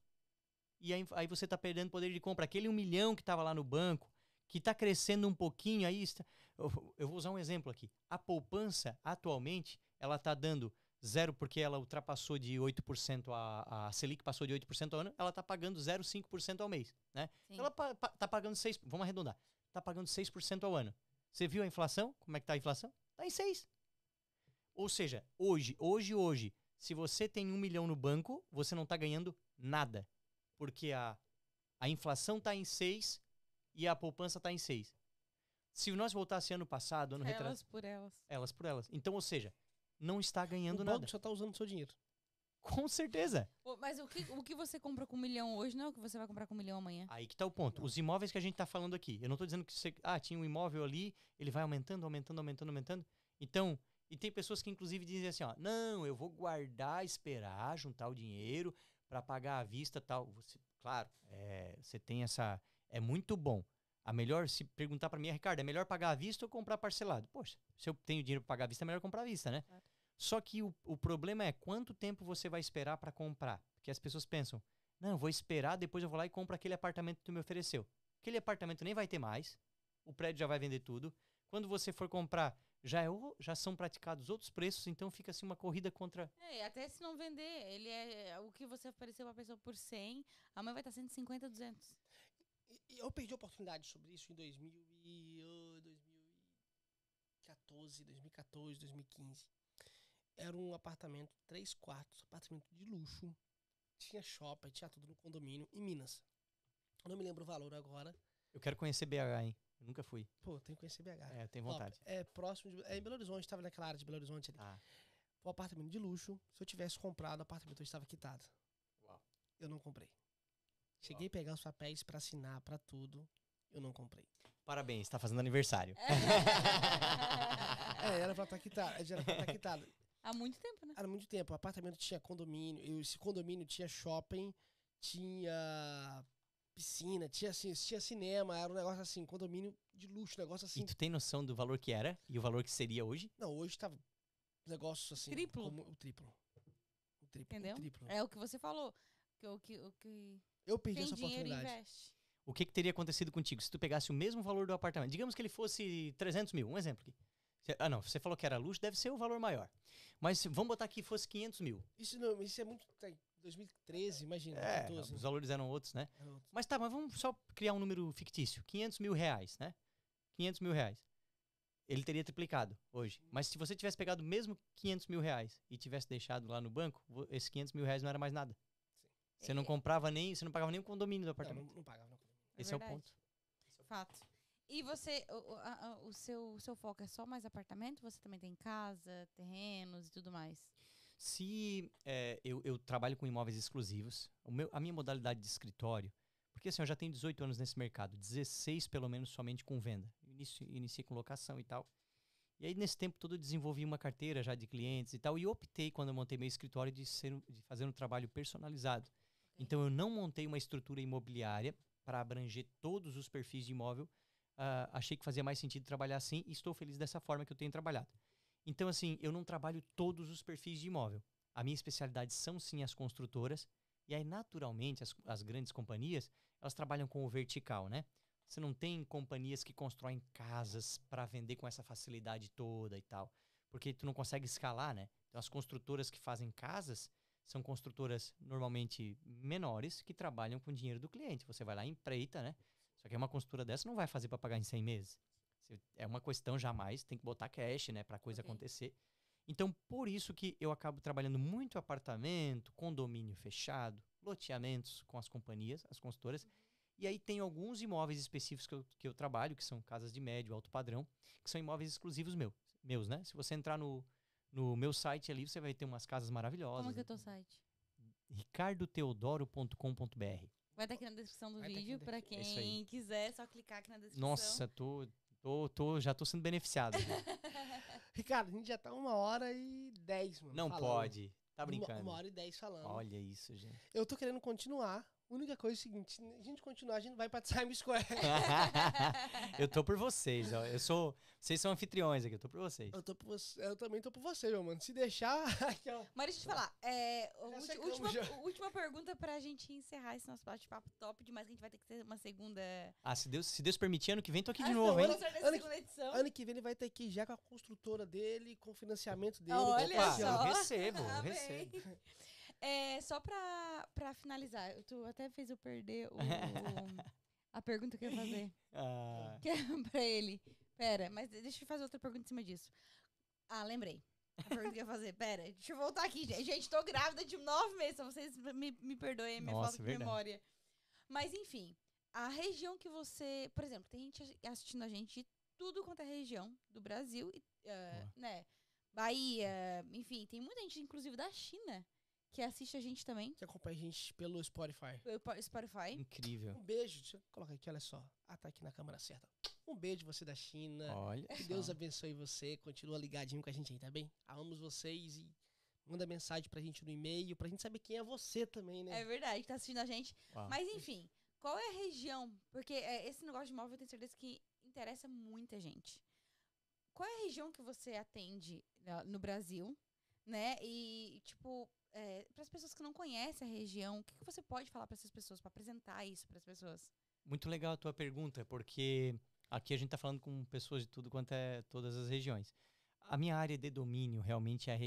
e aí você está perdendo poder de compra. Aquele 1 milhão que estava lá no banco, que está crescendo um pouquinho, aí eu vou usar um exemplo aqui. A poupança, atualmente, ela está dando 0 porque ela ultrapassou de 8%, a Selic passou de 8% ao ano, ela está pagando 0,5% ao mês, né? Então ela está pagando 6%, vamos arredondar, está pagando 6% ao ano. Você viu a inflação? Como é que está a inflação? Está em 6%. Ou seja, hoje, se você tem 1 milhão no banco, você não está ganhando nada. Porque a inflação está em 6 e a poupança está em 6. Se nós voltasse ano passado, ano retrasado... Elas por elas. Elas por elas. Então, ou seja, não está ganhando nada. O banco só está usando o seu dinheiro. Com certeza. Mas o que você compra com 1 milhão hoje não é o que você vai comprar com 1 milhão amanhã. Aí que está o ponto. Não. Os imóveis que a gente está falando aqui. Eu não estou dizendo que você... tinha um imóvel ali, ele vai aumentando. Então... E tem pessoas que, inclusive, dizem assim, não, eu vou guardar, esperar, juntar o dinheiro para pagar à vista tal. Claro, você tem essa... É muito bom. A melhor, se perguntar para mim, Ricardo, é melhor pagar à vista ou comprar parcelado? Poxa, se eu tenho dinheiro para pagar à vista, é melhor comprar à vista, né? Claro. Só que o problema é quanto tempo você vai esperar para comprar. Porque as pessoas pensam, não, eu vou esperar, depois eu vou lá e compro aquele apartamento que tu me ofereceu. Aquele apartamento nem vai ter mais, o prédio já vai vender tudo. Quando você for comprar... Já são praticados outros preços, então fica assim uma corrida contra... Até se não vender, o que você ofereceu pra pessoa por 100, amanhã vai estar 150, 200. Eu perdi a oportunidade sobre isso em 2014, 2015. Era um apartamento, 3 quartos, apartamento de luxo, tinha shopping, tinha tudo no condomínio, em Minas. Eu não me lembro o valor agora. Eu quero conhecer BH, hein? Eu nunca fui. Pô, tenho que conhecer BH. Eu tenho vontade. É próximo em Belo Horizonte, estava naquela área de Belo Horizonte ali. Um apartamento de luxo. Se eu tivesse comprado, o apartamento estava quitado. Uau. Eu não comprei. Cheguei a pegar os papéis para assinar, para tudo. Eu não comprei. Parabéns, tá fazendo aniversário. Era pra estar quitado. Há muito tempo, né? Há muito tempo. O apartamento tinha condomínio. Esse condomínio tinha shopping, tinha... piscina, tinha cinema, era um negócio assim, condomínio de luxo, negócio assim. E tu tem noção do valor que era e o valor que seria hoje? Não, hoje tá negócio assim. Triplo? O triplo. Entendeu? O triplo. É o que você falou. Eu perdi Tem essa dinheiro oportunidade. investe. o que teria acontecido contigo se tu pegasse o mesmo valor do apartamento? Digamos que ele fosse 300 mil, um exemplo aqui. Não, você falou que era luxo, deve ser o valor maior. Mas vamos botar que fosse 500 mil. Isso é muito... 2013, imagina, 14. Os valores eram outros, né? Era outro. Mas tá, mas vamos só criar um número fictício. 500 mil reais, né? 500 mil reais. Ele teria triplicado hoje. Mas se você tivesse pegado mesmo 500 mil reais e tivesse deixado lá no banco, esses 500 mil reais não era mais nada. Sim. Você não comprava nem, você não pagava nem o condomínio do apartamento. Não pagava, não. Esse é o verdade. ponto. Fato. E você, o seu foco é só mais apartamento? Você também tem casa, terrenos e tudo mais? Se eu trabalho com imóveis exclusivos, a minha modalidade de escritório, porque assim, eu já tenho 18 anos nesse mercado, 16 pelo menos somente com venda. Iniciei com locação e tal. E aí nesse tempo todo eu desenvolvi uma carteira já de clientes e tal, e optei quando eu montei meu escritório de fazer um trabalho personalizado. Okay. Então eu não montei uma estrutura imobiliária para abranger todos os perfis de imóvel. Achei que fazia mais sentido trabalhar assim e estou feliz dessa forma que eu tenho trabalhado. Então, assim, eu não trabalho todos os perfis de imóvel. A minha especialidade são, sim, as construtoras. E aí, naturalmente, as grandes companhias, elas trabalham com o vertical, né? Você não tem companhias que constroem casas para vender com essa facilidade toda e tal. Porque tu não consegue escalar, né? Então, as construtoras que fazem casas são construtoras normalmente menores que trabalham com o dinheiro do cliente. Você vai lá e empreita, né? Só que uma construtora dessa não vai fazer para pagar em 100 meses. É uma questão jamais, tem que botar cash, né, pra coisa acontecer. Então, por isso que eu acabo trabalhando muito apartamento, condomínio fechado, loteamentos com as companhias, as consultoras. E aí tem alguns imóveis específicos que eu trabalho, que são casas de médio, alto padrão, que são imóveis exclusivos meus, né? Se você entrar no meu site ali, você vai ter umas casas maravilhosas. Como que é o teu site? ricardoteodoro.com.br. Vai estar aqui na descrição do vídeo, pra quem quiser, só clicar aqui na descrição. Nossa, já tô sendo beneficiado. Ricardo, a gente já tá 1h10, mano. Não falando. Pode. Tá brincando. 1h10 falando. Olha isso, gente. Eu tô querendo continuar. A única coisa é o seguinte, se a gente continuar, a gente vai pra Times Square. Eu tô por vocês, ó. Vocês são anfitriões aqui, eu tô por vocês. Eu também tô por você, meu mano. Se deixar... Aqui, ó. Mas deixa eu te falar, última pergunta pra gente encerrar esse nosso bate-papo top demais, que a gente vai ter que ter uma segunda... Se Deus permitir, ano que vem tô aqui de novo, hein? Ano que vem ele vai ter aqui já com a construtora dele, com o financiamento dele. Olha só. Eu recebo. Só pra finalizar, tu até fez eu perder a pergunta que eu ia fazer. Que é pra ele. Pera, mas deixa eu fazer outra pergunta em cima disso. Lembrei. A pergunta que eu ia fazer. Pera, deixa eu voltar aqui, gente. Gente, tô grávida de 9 meses, então vocês me perdoem a minha falta de memória. Mas, enfim, a região que você... Por exemplo, tem gente assistindo a gente de tudo quanto é região do Brasil, né? Bahia, enfim, tem muita gente, inclusive da China, que assiste a gente também. Que acompanha a gente pelo Spotify. Spotify. Incrível. Um beijo. Deixa eu colocar aqui, olha só. Tá aqui na câmera certa. Um beijo você da China. Olha que Deus abençoe você. Continua ligadinho com a gente aí, tá bem? Amamos vocês e manda mensagem pra gente no e-mail, pra gente saber quem é você também, né? É verdade, tá assistindo a gente. Uau. Mas enfim, qual é a região? Porque esse negócio de imóvel eu tenho certeza que interessa muita gente. Qual é a região que você atende no Brasil, né? E, tipo... para as pessoas que não conhecem a região, o que você pode falar para essas pessoas, para apresentar isso para as pessoas? Muito legal a tua pergunta, porque aqui a gente está falando com pessoas de tudo quanto é todas as regiões. A minha área de domínio realmente é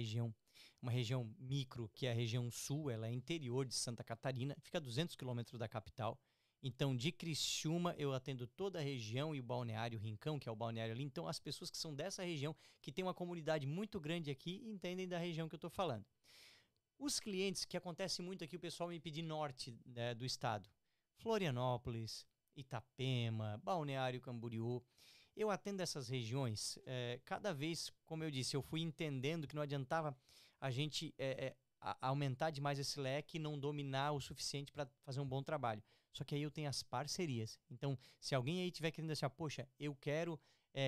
uma região micro, que é a região sul, ela é interior de Santa Catarina, fica a 200 quilômetros da capital. Então, de Criciúma, eu atendo toda a região e o Balneário Rincão, que é o balneário ali. Então, as pessoas que são dessa região, que tem uma comunidade muito grande aqui, entendem da região que eu estou falando. Os clientes, que acontece muito aqui, o pessoal me pedir norte, né, do estado. Florianópolis, Itapema, Balneário Camboriú. Eu atendo essas regiões. Cada vez, como eu disse, eu fui entendendo que não adiantava a gente aumentar demais esse leque e não dominar o suficiente para fazer um bom trabalho. Só que aí eu tenho as parcerias. Então, se alguém aí tiver querendo assim, poxa, eu quero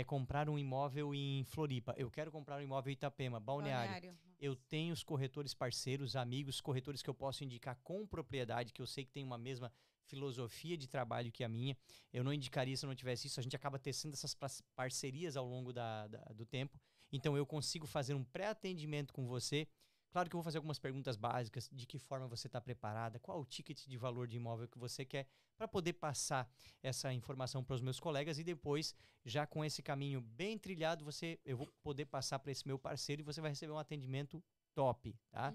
comprar um imóvel em Floripa, eu quero comprar um imóvel em Itapema, Balneário. Eu tenho os corretores parceiros, amigos, corretores que eu posso indicar com propriedade, que eu sei que tem uma mesma filosofia de trabalho que a minha. Eu não indicaria se eu não tivesse isso. A gente acaba tecendo essas parcerias ao longo do tempo. Então, eu consigo fazer um pré-atendimento com você. Claro que eu vou fazer algumas perguntas básicas, de que forma você está preparada, qual o ticket de valor de imóvel que você quer, para poder passar essa informação para os meus colegas e depois, já com esse caminho bem trilhado, eu vou poder passar para esse meu parceiro e você vai receber um atendimento top, tá?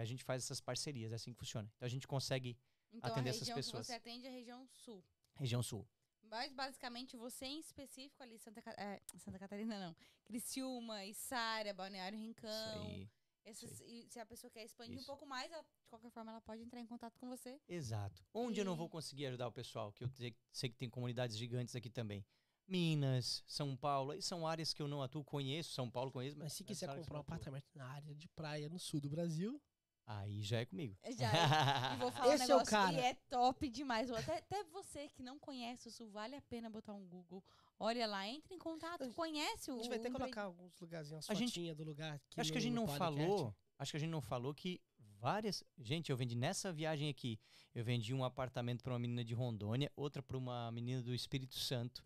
A gente faz essas parcerias, é assim que funciona. Então a gente consegue atender essas pessoas. Então a região que você atende é a região sul. Região sul. Mas basicamente você em específico ali, Santa Catarina não, Criciúma, Içara, Balneário Rincão. Isso aí. E se a pessoa quer expandir um pouco mais, de qualquer forma ela pode entrar em contato com você. Exato. Onde eu não vou conseguir ajudar o pessoal, que eu sei que tem comunidades gigantes aqui também. Minas, São Paulo, aí são áreas que eu não atuo, conheço, São Paulo conheço. Mas se quiser comprar um apartamento na área de praia no sul do Brasil... Aí já é comigo. Já é. E vou falar Esse um negócio, é o cara. E é top demais. Até você que não conhece o sul, vale a pena botar um Google. Olha lá, entre em contato, conhece o... A gente vai até colocar alguns lugarzinhos, umas fotinhas do lugar. Aqui acho que a gente não falou... Acho que a gente não falou que várias... Gente, eu vendi nessa viagem aqui, eu vendi um apartamento para uma menina de Rondônia, outra para uma menina do Espírito Santo.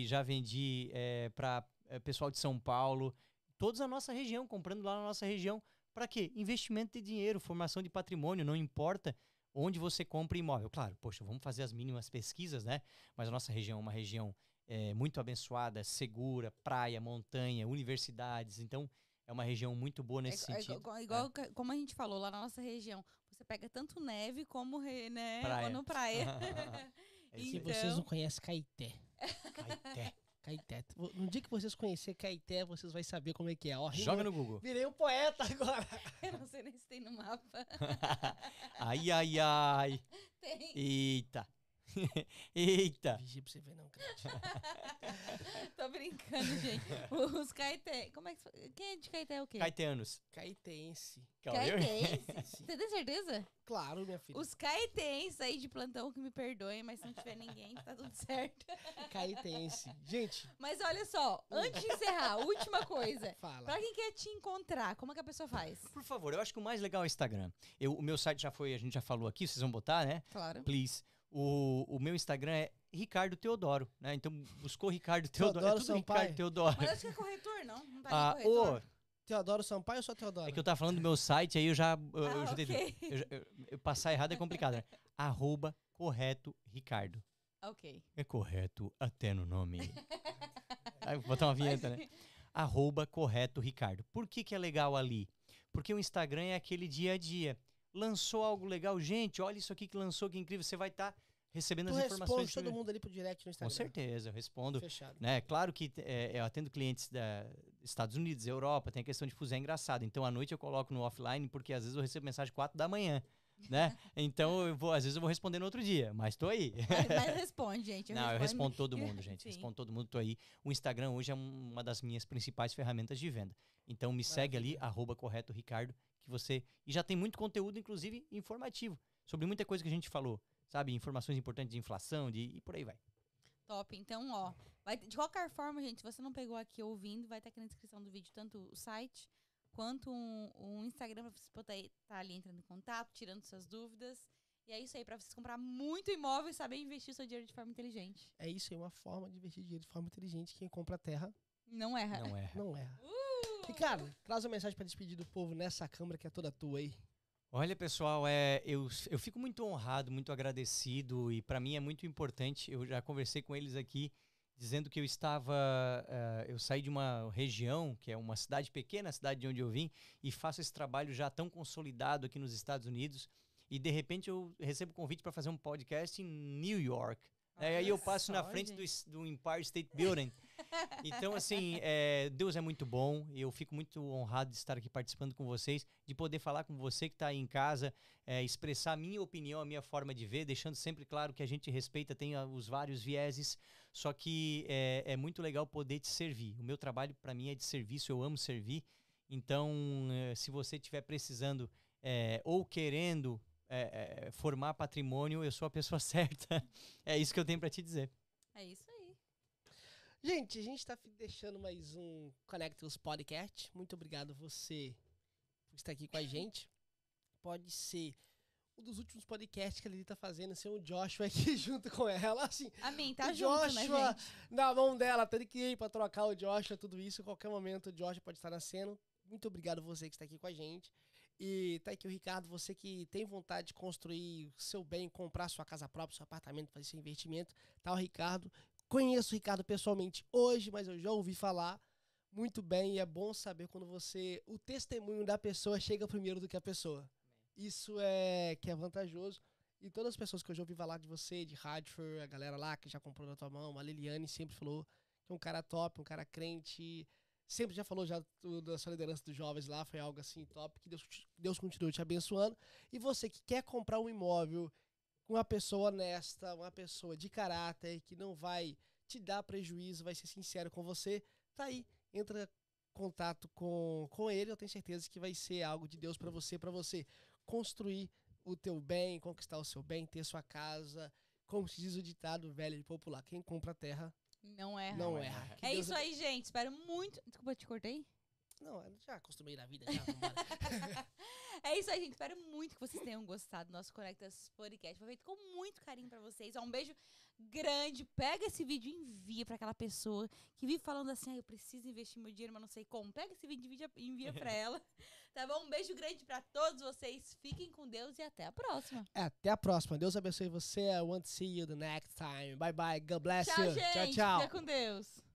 Já vendi para pessoal de São Paulo. Todos a nossa região, comprando lá na nossa região. Para quê? Investimento de dinheiro, formação de patrimônio, não importa onde você compra imóvel. Claro, poxa, vamos fazer as mínimas pesquisas, né? Mas a nossa região é uma região muito abençoada, segura, praia, montanha, universidades. Então, é uma região muito boa nesse sentido. Como a gente falou, lá na nossa região, você pega tanto neve como praia. praia. Se vocês não conhecem Caeté. Caeté. No dia que vocês conhecerem Caeté, vocês vão saber como é que é. Ó, joga no Google. Virei um poeta agora. Eu não sei nem se tem no mapa. Ai. Tem. Eita. Eita. Vigia pra você ver, não, crente. Tô brincando, gente. Os Caeté. Quem é de Caeté é o quê? Caeteanos. Caetense. Caetense? Você tem certeza? Claro, minha filha. Os caetenses aí de plantão que me perdoem, mas se não tiver ninguém, tá tudo certo. Caetense. Gente. Mas olha só, antes de encerrar, última coisa. Fala. Pra quem quer te encontrar, como é que a pessoa faz? Por favor, eu acho que o mais legal é o Instagram. O meu site a gente já falou aqui, vocês vão botar, né? Claro. Please. O meu Instagram é Ricardo Teodoro, né? Então buscou Ricardo Teodoro, é tudo Sampaio. Ricardo Teodoro. Mas acho que é corretor, não? Não tá nem corretor. Teodoro Sampaio ou só Teodoro? É que eu tava falando do meu site, aí eu já... ok. eu passar errado é complicado, né? @correto Ricardo. Ok. É correto até no nome. Aí vou botar uma vinheta, né? @correto Ricardo. Por que é legal ali? Porque o Instagram é aquele dia a dia. Lançou algo legal, gente, olha isso aqui que lançou, que incrível. Você vai estar recebendo as informações. Tu responde todo mundo ali pro direct no Instagram. Com certeza, eu respondo. Fechado. Né? Claro que eu atendo clientes dos Estados Unidos, Europa, tem a questão de fuso, é engraçado. Então, à noite eu coloco no offline, porque às vezes eu recebo mensagem 4 da manhã, né? Então, às vezes eu vou responder no outro dia, mas tô aí. Mas responde, gente. Eu respondo todo mundo, gente. Sim. Respondo todo mundo, tô aí. O Instagram hoje é uma das minhas principais ferramentas de venda. Então, me segue ali, @correto Ricardo, que você... E já tem muito conteúdo, inclusive, informativo, sobre muita coisa que a gente falou, sabe? Informações importantes de inflação, e por aí vai. Top. Então, ó, de qualquer forma, gente, se você não pegou aqui ouvindo, vai estar aqui na descrição do vídeo tanto o site quanto um Instagram pra você poder estar ali entrando em contato, tirando suas dúvidas. E é isso aí, pra vocês comprar muito imóvel e saber investir seu dinheiro de forma inteligente. É isso aí, uma forma de investir dinheiro de forma inteligente. Quem compra terra não erra. Não erra. Ricardo, traz uma mensagem pra despedir do povo nessa câmera que é toda tua aí. Olha, pessoal, eu fico muito honrado, muito agradecido, e para mim é muito importante. Eu já conversei com eles aqui, dizendo que eu saí de uma região, que é uma cidade pequena, a cidade de onde eu vim, e faço esse trabalho já tão consolidado aqui nos Estados Unidos, e de repente eu recebo convite para fazer um podcast em New York. Aí eu passo na frente do Empire State Building. Então, assim, Deus é muito bom. Eu fico muito honrado de estar aqui participando com vocês, de poder falar com você que está aí em casa, expressar a minha opinião, a minha forma de ver, deixando sempre claro que a gente respeita, tem os vários vieses, só que é muito legal poder te servir. O meu trabalho, para mim, é de serviço, eu amo servir. Então, se você estiver precisando ou querendo... formar patrimônio, eu sou a pessoa certa. É isso que eu tenho para te dizer. É isso aí. Gente, a gente tá deixando mais um Connectus Podcast. Muito obrigado você por estar aqui com a gente. Pode ser um dos últimos podcasts que a Lili tá fazendo, ser o Joshua aqui junto com ela. Assim, Amém, tá o junto, Joshua né, gente? na mão dela, tendo que ir pra trocar o Joshua, tudo isso. A qualquer momento o Joshua pode estar nascendo. Muito obrigado você que está aqui com a gente. E tá aqui o Ricardo, você que tem vontade de construir seu bem, comprar sua casa própria, seu apartamento, fazer seu investimento. Tá o Ricardo. Conheço o Ricardo pessoalmente hoje, mas eu já ouvi falar muito bem. E é bom saber quando o testemunho da pessoa chega primeiro do que a pessoa. Isso é que é vantajoso. E todas as pessoas que eu já ouvi falar de você, de Radford, a galera lá que já comprou na tua mão, a Liliane sempre falou que é um cara top, um cara crente. Sempre já falou já da sua liderança dos jovens lá, foi algo assim top, que Deus continue te abençoando. E você que quer comprar um imóvel com uma pessoa honesta, uma pessoa de caráter, que não vai te dar prejuízo, vai ser sincero com você, tá aí, entra em contato com ele, eu tenho certeza que vai ser algo de Deus para você construir o teu bem, conquistar o seu bem, ter sua casa, como se diz o ditado velho e popular, quem compra terra Não erra. não erra. Que É Deus isso aí, gente. Espero muito... Desculpa, eu te cortei? Não, eu já acostumei na vida, já, vambora. É isso aí, gente. Espero muito que vocês tenham gostado do nosso Conectas Podcast. Foi feito com muito carinho pra vocês. Um beijo grande. Pega esse vídeo e envia pra aquela pessoa que vive falando assim, eu preciso investir meu dinheiro, mas não sei como. Pega esse vídeo e envia pra ela. Tá bom? Um beijo grande pra todos vocês. Fiquem com Deus e até a próxima. Até a próxima. Deus abençoe você. I want to see you the next time. Bye bye. God bless Tchau, you. gente. Tchau, tchau. Fica com Deus.